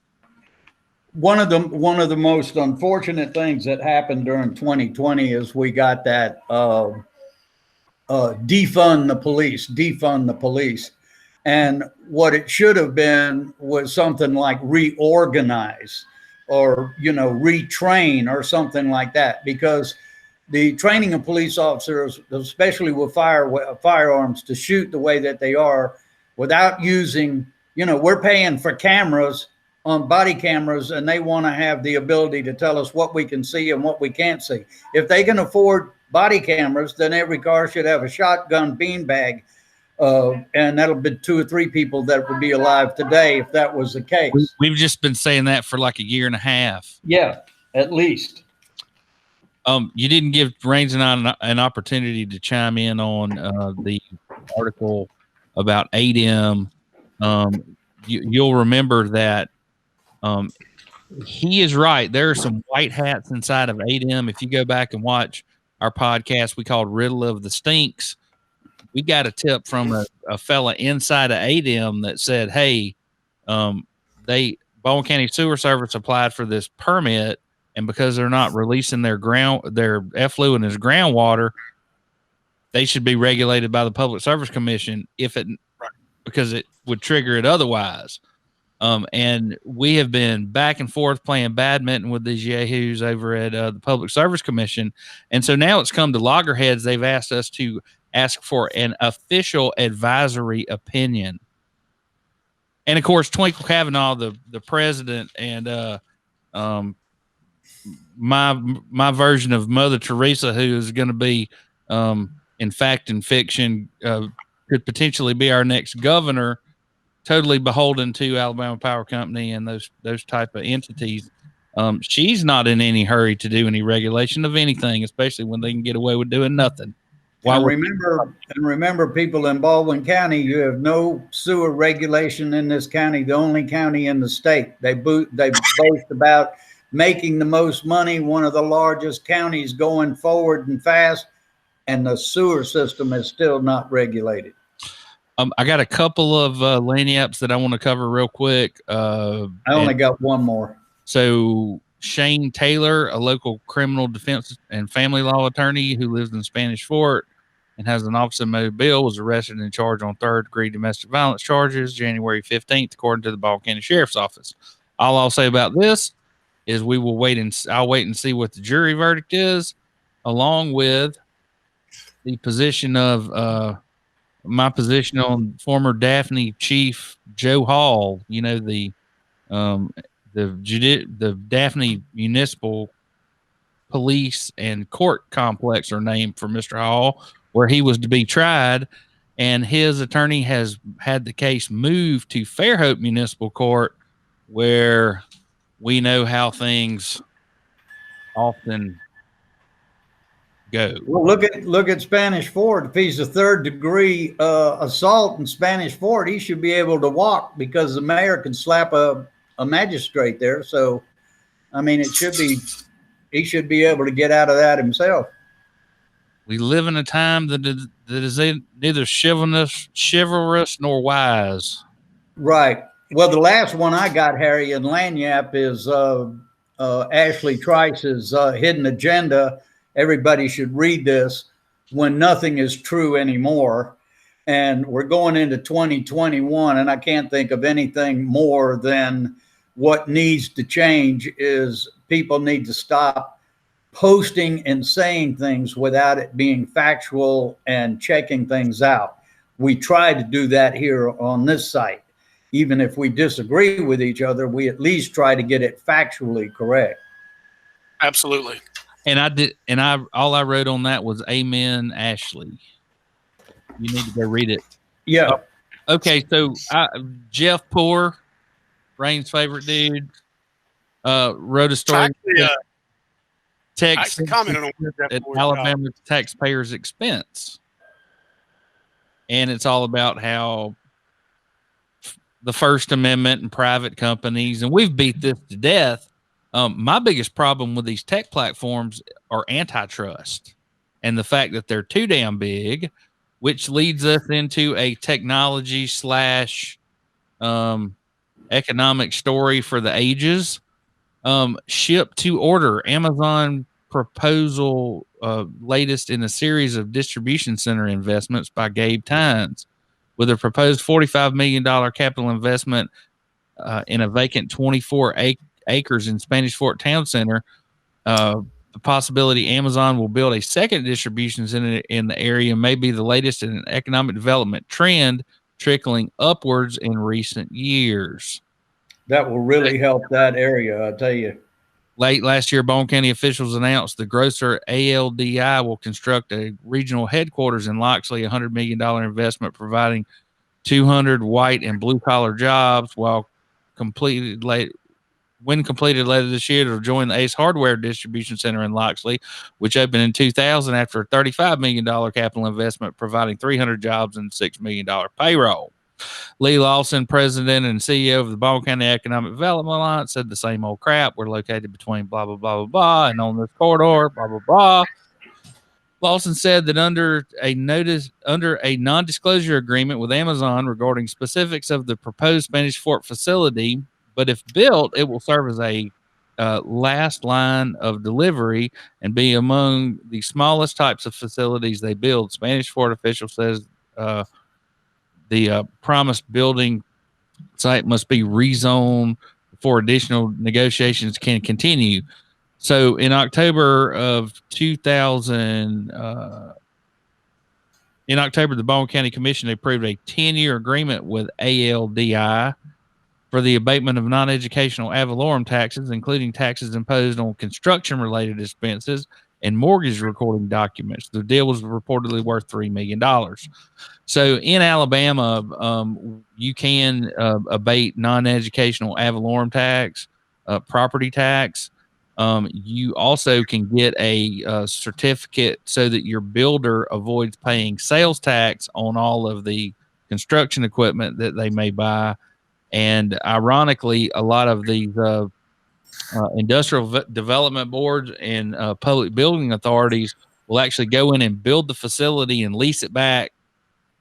One of the most unfortunate things that happened during 2020 is we got that defund the police. And what it should have been was something like reorganize or, you know, retrain or something like that, because the training of police officers, especially with firearms, to shoot the way that they are without using, you know, we're paying for cameras on body cameras, and they want to have the ability to tell us what we can see and what we can't see. If they can afford body cameras, then every car should have a shotgun beanbag. And that'll be 2 or 3 people that would be alive today if that was the case.
We've just been saying that for like a year and a half.
Yeah, at least.
You didn't give Rains and I an opportunity to chime in on the article about ADEM. You'll remember that he is right. There are some white hats inside of ADEM. If you go back and watch our podcast we called Riddle of the Stinks, we got a tip from a fella inside of ADEM that said, hey, Baldwin County Sewer Service applied for this permit, and because they're not releasing their effluent as groundwater, they should be regulated by the Public Service Commission because it would trigger it otherwise. And we have been back and forth playing badminton with these yahoos over at the Public Service Commission. And so now it's come to loggerheads. They've asked us to ask for an official advisory opinion. And of course, Twinkle Kavanaugh, the president, and my version of Mother Teresa, who is going to be, in fact and fiction, could potentially be our next governor, totally beholden to Alabama Power Company and those type of entities. She's not in any hurry to do any regulation of anything, especially when they can get away with doing nothing.
And remember, people in Baldwin County, you have no sewer regulation in this county, the only county in the state. They boast about making the most money, one of the largest counties going forward and fast, and the sewer system is still not regulated.
I got a couple of Lagniappes that I want to cover real quick.
I only got one more.
So Shane Taylor, a local criminal defense and family law attorney who lives in Spanish Fort and has an office in Mobile, was arrested and charged on third-degree domestic violence charges January 15th, according to the Ball County Sheriff's Office. All I'll say about this is I'll wait and see what the jury verdict is, along with the position of my position on former Daphne Chief Joe Hall. You know, the Daphne Municipal Police and Court Complex are named for Mr. Hall, where he was to be tried, and his attorney has had the case moved to Fairhope Municipal Court, where we know how things often go.
Well, look at Spanish Fort. If he's a third-degree assault in Spanish Fort, he should be able to walk because the mayor can slap a magistrate there. So, I mean, he should be able to get out of that himself.
We live in a time that is neither chivalrous nor wise.
Right. Well, the last one I got, Harry, in Lagniappe is Ashley Trice's Hidden Agenda. Everybody should read this. When nothing is true anymore. And we're going into 2021, and I can't think of anything more than what needs to change is people need to stop posting and saying things without it being factual and checking things out. We try to do that here on this site. Even if we disagree with each other, we at least try to get it factually correct.
Absolutely.
And all I wrote on that was Amen, Ashley. You need to go read it.
Yeah.
Okay. So Jeff Poor, Rain's favorite dude, wrote a story.
I commented on that
at Alabama taxpayers' expense. And it's all about how the First Amendment and private companies, and we've beat this to death. My biggest problem with these tech platforms are antitrust and the fact that they're too damn big, which leads us into a technology / economic story for the ages. Ship to order, Amazon proposal, latest in a series of distribution center investments by Gabe Tynes, with a proposed $45 million capital investment in a vacant 24 acres in Spanish Fort Town Center. The possibility Amazon will build a second distribution center in the area may be the latest in an economic development trend trickling upwards in recent years.
That will really help that area, I tell you.
Late last year, Bone County officials announced the grocer ALDI will construct a regional headquarters in Loxley, a $100 million investment providing 200 white and blue-collar jobs, when completed later this year, it'll join the Ace Hardware distribution center in Loxley, which opened in 2000 after a $35 million capital investment, providing 300 jobs and $6 million payroll. Lee Lawson, president and CEO of the Ball County Economic Development Alliance, said the same old crap. We're located between blah, blah, blah, blah, blah, and on this corridor, blah, blah, blah. Lawson said that under a non-disclosure agreement with Amazon regarding specifics of the proposed Spanish Fort facility, but if built, it will serve as a last line of delivery and be among the smallest types of facilities they build. Spanish Fort official says the promised building site must be rezoned before additional negotiations can continue. So in October of 2000, the Baldwin County Commission approved a 10-year agreement with ALDI for the abatement of non-educational ad valorem taxes, including taxes imposed on construction-related expenses and mortgage recording documents. The deal was reportedly worth $3 million. So in Alabama, you can abate non-educational ad valorem tax, property tax. You also can get a certificate so that your builder avoids paying sales tax on all of the construction equipment that they may buy. And ironically, a lot of these industrial development boards and public building authorities will actually go in and build the facility and lease it back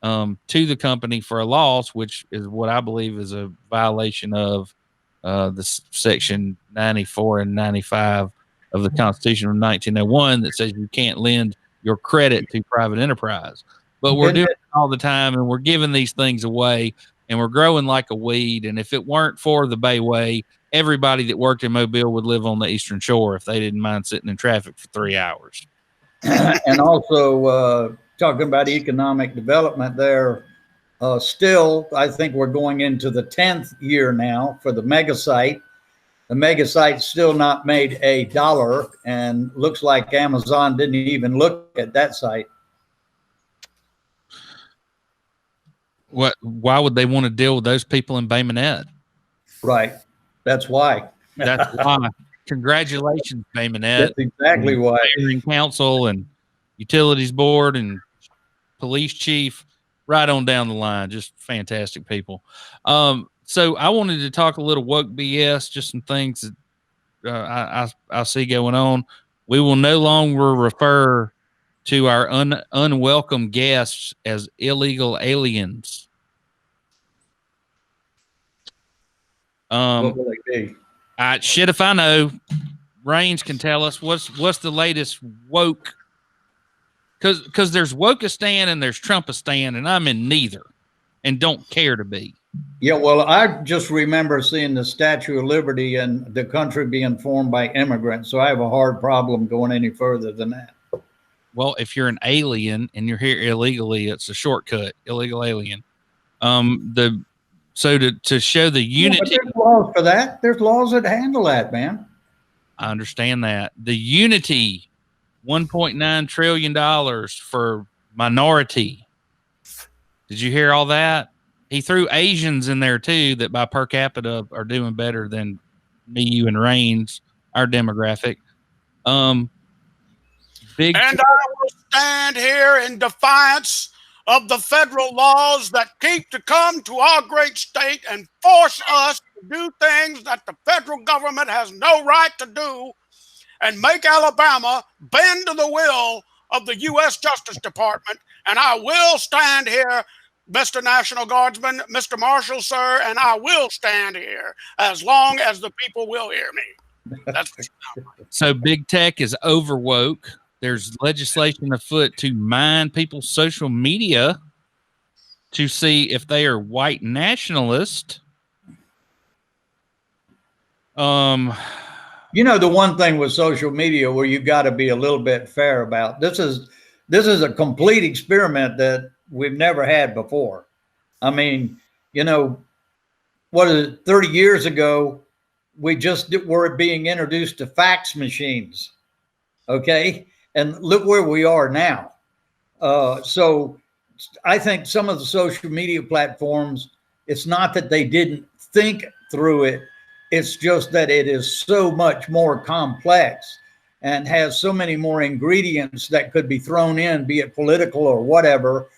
to the company for a loss, which is what I believe is a violation of the section 94 and 95 of the Constitution of 1901 that says you can't lend your credit to private enterprise. But we're doing it all the time, and we're giving these things away, and we're growing like a weed. And if it weren't for the Bayway, everybody that worked in Mobile would live on the Eastern Shore if they didn't mind sitting in traffic for 3 hours.
And also talking about economic development there, still, I think we're going into the 10th year now for the mega site. The mega site's still not made $1, and looks like Amazon didn't even look at that site.
Why would they want to deal with those people in Bay Minette?
Right. That's why.
That's why. Congratulations, Bay Minette.
That's exactly why.
Mayor and council and utilities board and police chief, right on down the line. Just fantastic people. So I wanted to talk a little woke BS, just some things that I see going on. We will no longer refer to our unwelcome guests as illegal aliens.
What will they be?
Shit if I know. Raines can tell us what's the latest woke. Because there's Wokeistan and there's Trumpistan, and I'm in neither, and don't care to be.
Yeah, well, I just remember seeing the Statue of Liberty and the country being formed by immigrants, so I have a hard problem going any further than that.
Well, if you're an alien and you're here illegally, it's a shortcut. Illegal alien. So to show the unity.
Yeah, there's laws for that. There's laws that handle that, man.
I understand that. The unity, $1.9 trillion for minority. Did you hear all that? He threw Asians in there too, that by per capita are doing better than me, you, and Raines, our demographic. And
I will stand here in defiance of the federal laws that keep to come to our great state and force us to do things that the federal government has no right to do, and make Alabama bend to the will of the U.S. Justice Department. And I will stand here, Mr. National Guardsman, Mr. Marshal, sir, and I will stand here as long as the people will hear me. That's
so big tech is overwoke. There's legislation afoot to mine people's social media to see if they are white nationalist.
You know, the one thing with social media where you got to be a little bit fair about, this is a complete experiment that we've never had before. I mean, you know, what is it, 30 years ago, we just were being introduced to fax machines. Okay. And look where we are now. So I think some of the social media platforms, it's not that they didn't think through it. It's just that it is so much more complex and has so many more ingredients that could be thrown in, be it political or whatever.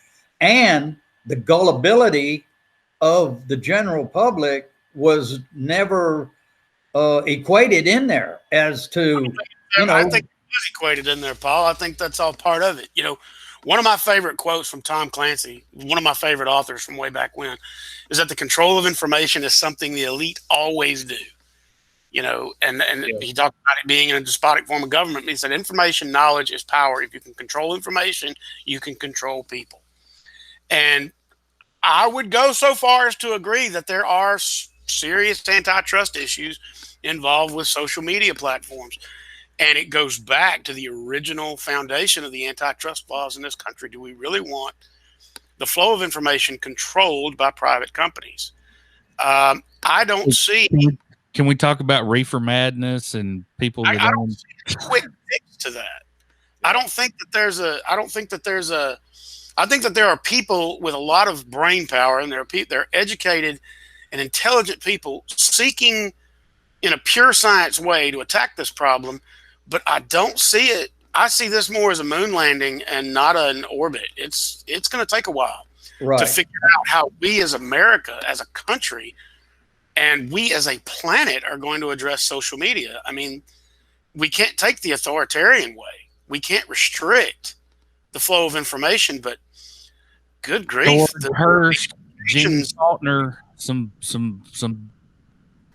And the gullibility of the general public was never equated in there as to, you know.
I think it was equated in there, Paul. I think that's all part of it. You know, one of my favorite quotes from Tom Clancy, one of my favorite authors from way back when, is that the control of information is something the elite always do. You know, and he talked about it being in a despotic form of government. He said information knowledge is power. If you can control information, you can control people. And I would go so far as to agree that there are serious antitrust issues involved with social media platforms. And it goes back to the original foundation of the antitrust laws in this country. Do we really want the flow of information controlled by private companies? I don't see.
Can we talk about reefer madness and people?
I don't see a quick fix to that. I don't think that there's a. I think that there are people with a lot of brain power, and they're educated and intelligent people seeking in a pure science way to attack this problem. But I don't see it. I see this more as a moon landing and not an orbit. It's going to take a while to figure out how we as America, as a country, and we as a planet are going to address social media. I mean, we can't take the authoritarian way. We can't restrict the flow of information, but good grief.
George Hurst, Jimmy Saltner,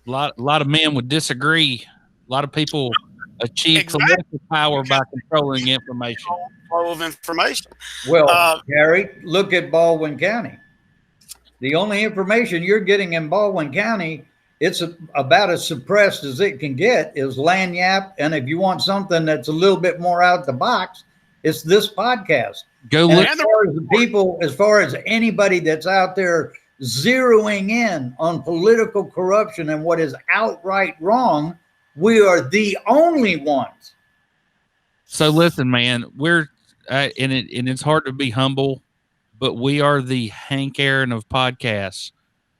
a lot of men would disagree. A lot of people achieve political power by controlling information.
Flow of information.
Well, Gary, look at Baldwin County. The only information you're getting in Baldwin County, it's about as suppressed as it can get, is Lagniappe. And if you want something that's a little bit more out the box, it's this podcast.
Go look.
As far as the people, as far as anybody that's out there zeroing in on political corruption and what is outright wrong, we are the only ones.
So listen, man, we're and it's hard to be humble, but we are the Hank Aaron of podcasts.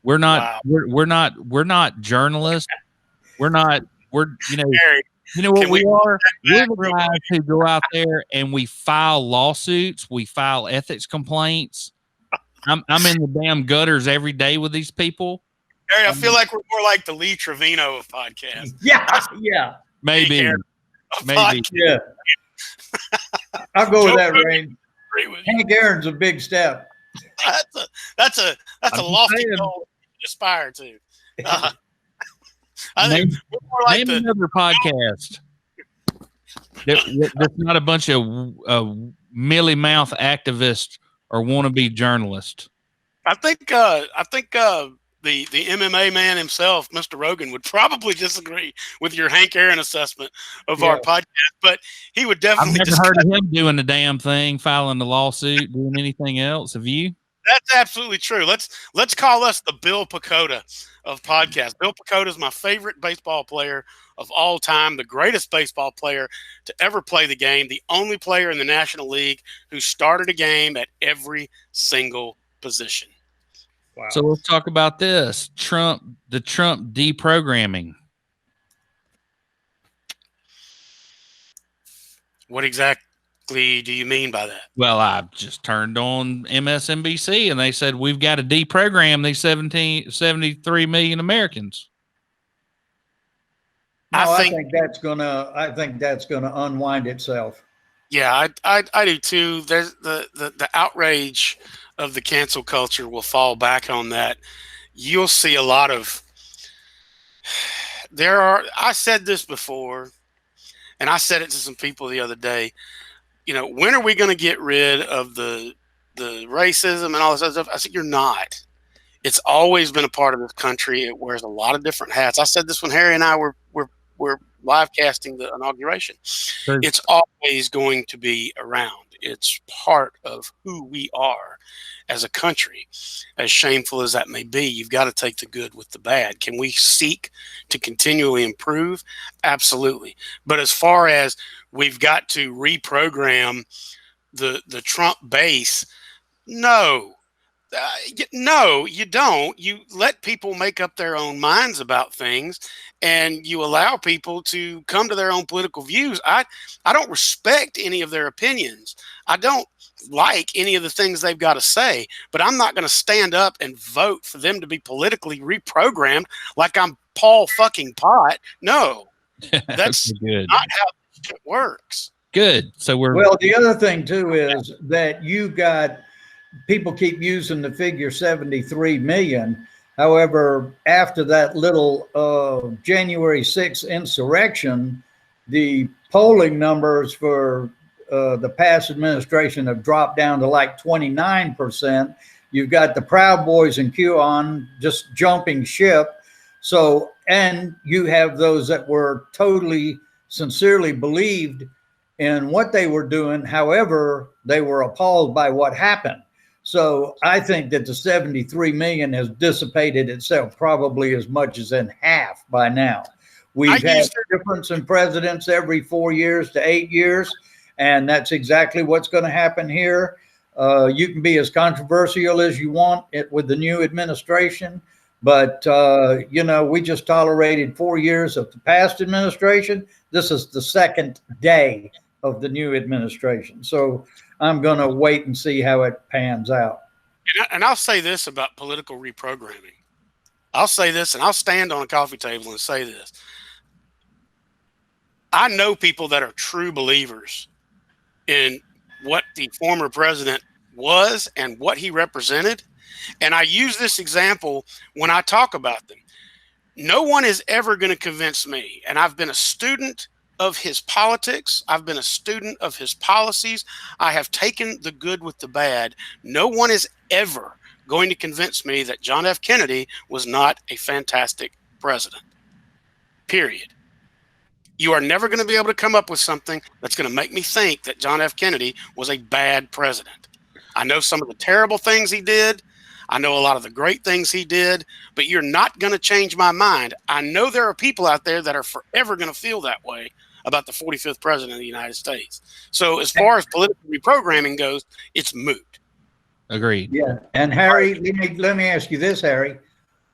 We're not. Wow. We're not journalists. We're you know what we are? We're the guys who go out there and we file lawsuits. We file ethics complaints. I'm in the damn gutters every day with these people.
Harry, I feel like we're more like the Lee Trevino of podcasts.
Yeah.
Maybe.
Yeah. I'll go with that, Rain. Hank Aaron's a big step.
That's a lofty goal to aspire to. I think we're more like
name another podcast that's not a bunch of mealy mouth activists or wannabe journalists.
I think the MMA man himself, Mr. Rogan, would probably disagree with your Hank Aaron assessment of our podcast, but he would definitely.
I've never heard of him doing the damn thing, filing the lawsuit, doing anything else. Have you?
That's absolutely true. Let's call us the Bill Pecota of podcasts. Bill Pecota is my favorite baseball player of all time, the greatest baseball player to ever play the game, the only player in the National League who started a game at every single position.
Wow.
So let's talk about this. The Trump deprogramming.
What exactly do you mean by that?
Well, I just turned on MSNBC and they said we've got to deprogram these 73 million Americans.
No, I think that's gonna unwind itself.
Yeah, I do too. There's the outrage of the cancel culture will fall back on that. You'll see a lot of I said this before, and I said it to some people the other day. You know, when are we going to get rid of the racism and all this other stuff? I said, you're not. It's always been a part of this country. It wears a lot of different hats. I said this when Harry and I were live casting the inauguration. Sure. It's always going to be around. It's part of who we are as a country. As shameful as that may be, you've got to take the good with the bad. Can we seek to continually improve? Absolutely. But as far as we've got to reprogram the Trump base, no. No, you don't. You let people make up their own minds about things, and you allow people to come to their own political views. I don't respect any of their opinions. I don't like any of the things they've got to say, but I'm not going to stand up and vote for them to be politically reprogrammed like I'm Paul fucking Pot. No, that's
good.
Not how it works.
Good. So
well, the other thing too is that you got people keep using the figure 73 million. However, after that little January 6th insurrection, the polling numbers for the past administration have dropped down to like 29%. You've got the Proud Boys and QAnon just jumping ship. So, and you have those that were totally sincerely believed in what they were doing. However, they were appalled by what happened. So I think that the 73 million has dissipated itself probably as much as in half by now. We've had a difference in presidents every 4 years to 8 years, and that's exactly what's going to happen here. You can be as controversial as you want with the new administration, but you know, we just tolerated 4 years of the past administration. This is the second day of the new administration. So I'm going to wait and see how it pans out.
And I'll say this about political reprogramming. I'll say this, and I'll stand on a coffee table and say this. I know people that are true believers in what the former president was and what he represented. And I use this example when I talk about them. No one is ever going to convince me. And I've been a student of his politics. I've been a student of his policies. I have taken the good with the bad. No one is ever going to convince me that John F. Kennedy was not a fantastic president. Period. You are never going to be able to come up with something that's going to make me think that John F. Kennedy was a bad president. I know some of the terrible things he did. I know a lot of the great things he did, but you're not going to change my mind. I know there are people out there that are forever going to feel that way about the 45th president of the United States. So as far as political reprogramming goes, it's moot.
Agreed.
Yeah. And Harry, let me ask you this, Harry.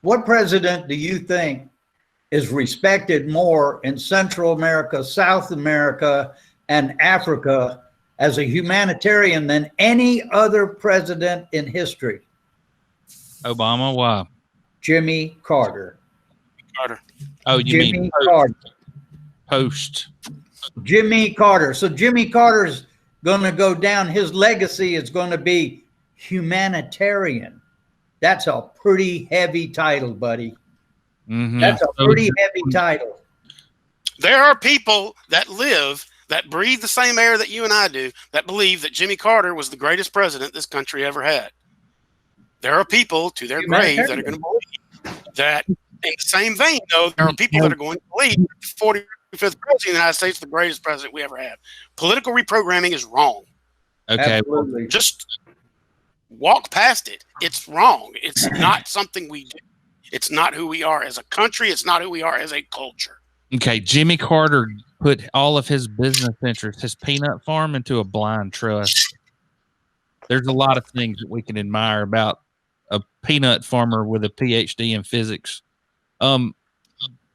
What president do you think is respected more in Central America, South America, and Africa as a humanitarian than any other president in history?
Obama. Why?
Jimmy Carter.
Carter.
Oh, you
Jimmy
mean
Carter.
post?
Jimmy Carter. So Jimmy Carter's going to go down. His legacy is going to be humanitarian. That's a pretty heavy title, buddy.
Mm-hmm.
That's a pretty heavy title.
There are people that live, that breathe the same air that you and I do, that believe that Jimmy Carter was the greatest president this country ever had. There are people to their grave that are going to believe that. In the same vein, though, there are people that are going to believe that the 45th president of the United States is the greatest president we ever had. Political reprogramming is wrong.
Okay.
Absolutely.
Just walk past it. It's wrong. It's not something we do. It's not who we are as a country. It's not who we are as a culture.
Okay. Jimmy Carter put all of his business interests, his peanut farm, into a blind trust. There's a lot of things that we can admire about a peanut farmer with a PhD in physics.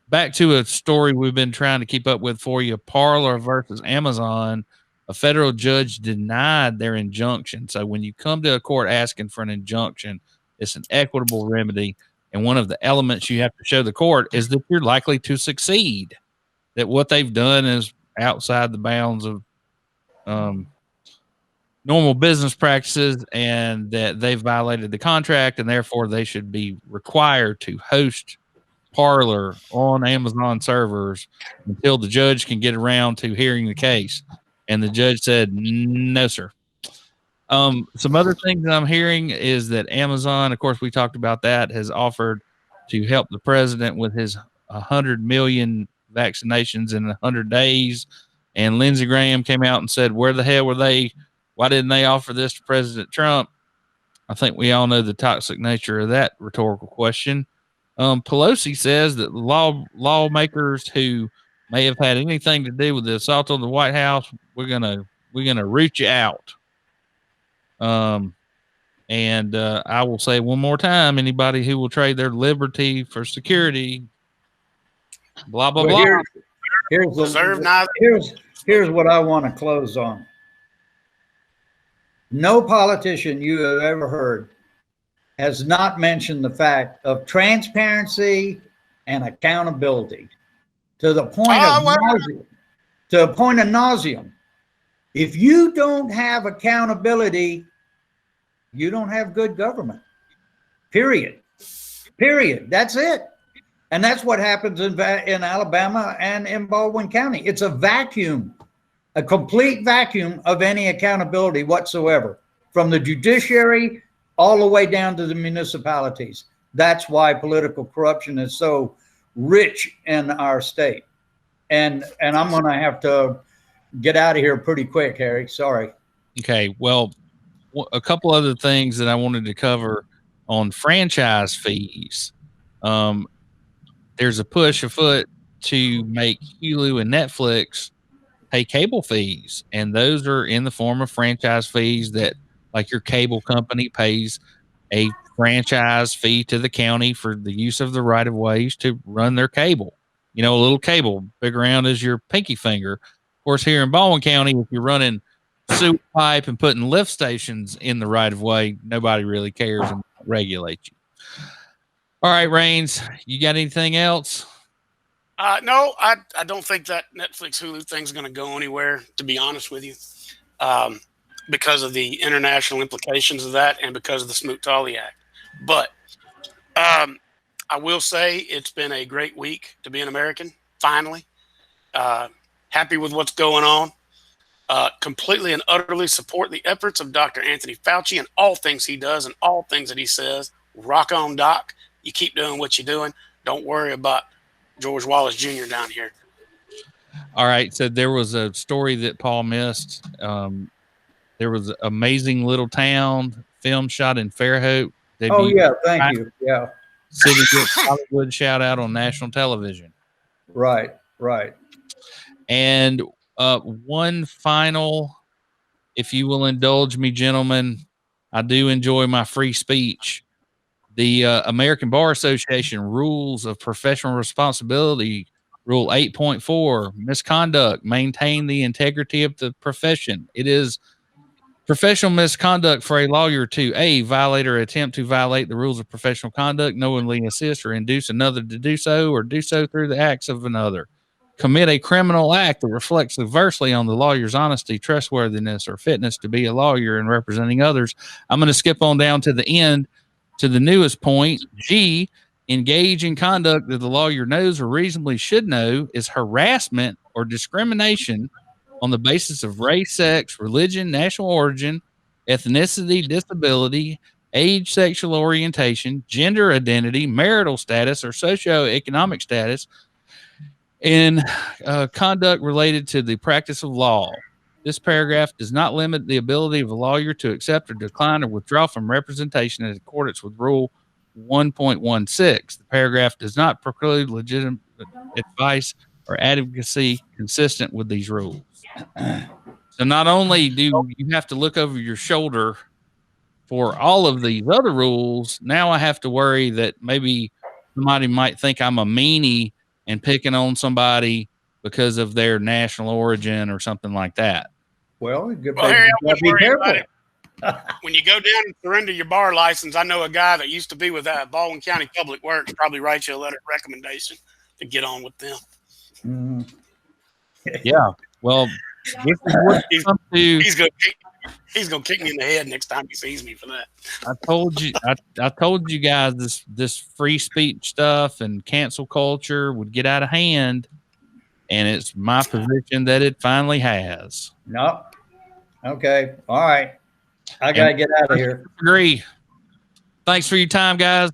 Back to a story we've been trying to keep up with for you, Parler versus Amazon. A federal judge denied their injunction. So when you come to a court asking for an injunction, it's an equitable remedy. And one of the elements you have to show the court is that you're likely to succeed, that what they've done is outside the bounds of normal business practices, and that they've violated the contract, and therefore they should be required to host Parler on Amazon servers until the judge can get around to hearing the case. And the judge said, no, sir. Some other things that I'm hearing is that Amazon, of course, we talked about that, has offered to help the president with his 100 million vaccinations in 100 days. And Lindsey Graham came out and said, where the hell were they? Why didn't they offer this to President Trump? I think we all know the toxic nature of that rhetorical question. Pelosi says that lawmakers who may have had anything to do with the assault on the White House, we're gonna root you out. And I will say one more time: anybody who will trade their liberty for security, blah blah blah.
Here's what I want to close on. No politician you have ever heard has not mentioned the fact of transparency and accountability to the point of nausea. To a point of nauseam. If you don't have accountability, you don't have good government. Period. That's it. And that's what happens in Alabama and in Baldwin County. It's a vacuum, a complete vacuum of any accountability whatsoever, from the judiciary all the way down to the municipalities. That's why political corruption is so rich in our state. And I'm going to have to get out of here pretty quick, Harry. Sorry.
Okay. Well, a couple other things that I wanted to cover on franchise fees. There's a push afoot to make Hulu and Netflix pay cable fees, and those are in the form of franchise fees that, like your cable company pays a franchise fee to the county for the use of the right of ways to run their cable. You know, a little cable big around as your pinky finger. Of course, here in Baldwin County, if you're running sewer pipe and putting lift stations in the right of way, nobody really cares and regulates you. All right, Rains, you got anything else?
No, I don't think that Netflix Hulu thing's going to go anywhere, to be honest with you, because of the international implications of that and because of the Smoot-Hawley Act. But I will say it's been a great week to be an American, finally. Happy with what's going on. Completely and utterly support the efforts of Dr. Anthony Fauci and all things he does and all things that he says. Rock on, Doc. You keep doing what you're doing. Don't worry about George Wallace Jr. down here.
All right. So there was a story that Paul missed. There was an amazing little town film shot in Fairhope.
Oh, yeah. Thank you. Yeah.
City gets Hollywood shout out on national television.
Right. Right.
And one final, if you will indulge me, gentlemen, I do enjoy my free speech. The American Bar Association Rules of Professional Responsibility, Rule 8.4, misconduct, maintain the integrity of the profession. It is professional misconduct for a lawyer to A, violate or attempt to violate the rules of professional conduct, knowingly assist or induce another to do so, or do so through the acts of another. Commit a criminal act that reflects adversely on the lawyer's honesty, trustworthiness, or fitness to be a lawyer and representing others. I'm going to skip on down to the end to the newest point. G, engage in conduct that the lawyer knows or reasonably should know is harassment or discrimination on the basis of race, sex, religion, national origin, ethnicity, disability, age, sexual orientation, gender identity, marital status, or socioeconomic status, in conduct related to the practice of law. This paragraph does not limit the ability of a lawyer to accept or decline or withdraw from representation in accordance with Rule 1.16. The paragraph does not preclude legitimate advice or advocacy consistent with these rules. So not only do you have to look over your shoulder for all of these other rules, now I have to worry that maybe somebody might think I'm a meanie and picking on somebody because of their national origin or something like that.
Well,
Harry, I wouldn't worry about it. When you go down and surrender your bar license, I know a guy that used to be with Baldwin County Public Works, probably write you a letter of recommendation to get on with them.
Yeah. Well, this is what
he's gonna kick me in the head next time he sees me for that.
I told you guys this free speech stuff and cancel culture would get out of hand, and it's my position that it finally has.
No. Okay. All right. I gotta get out of here.
Agree. Thanks for your time, guys.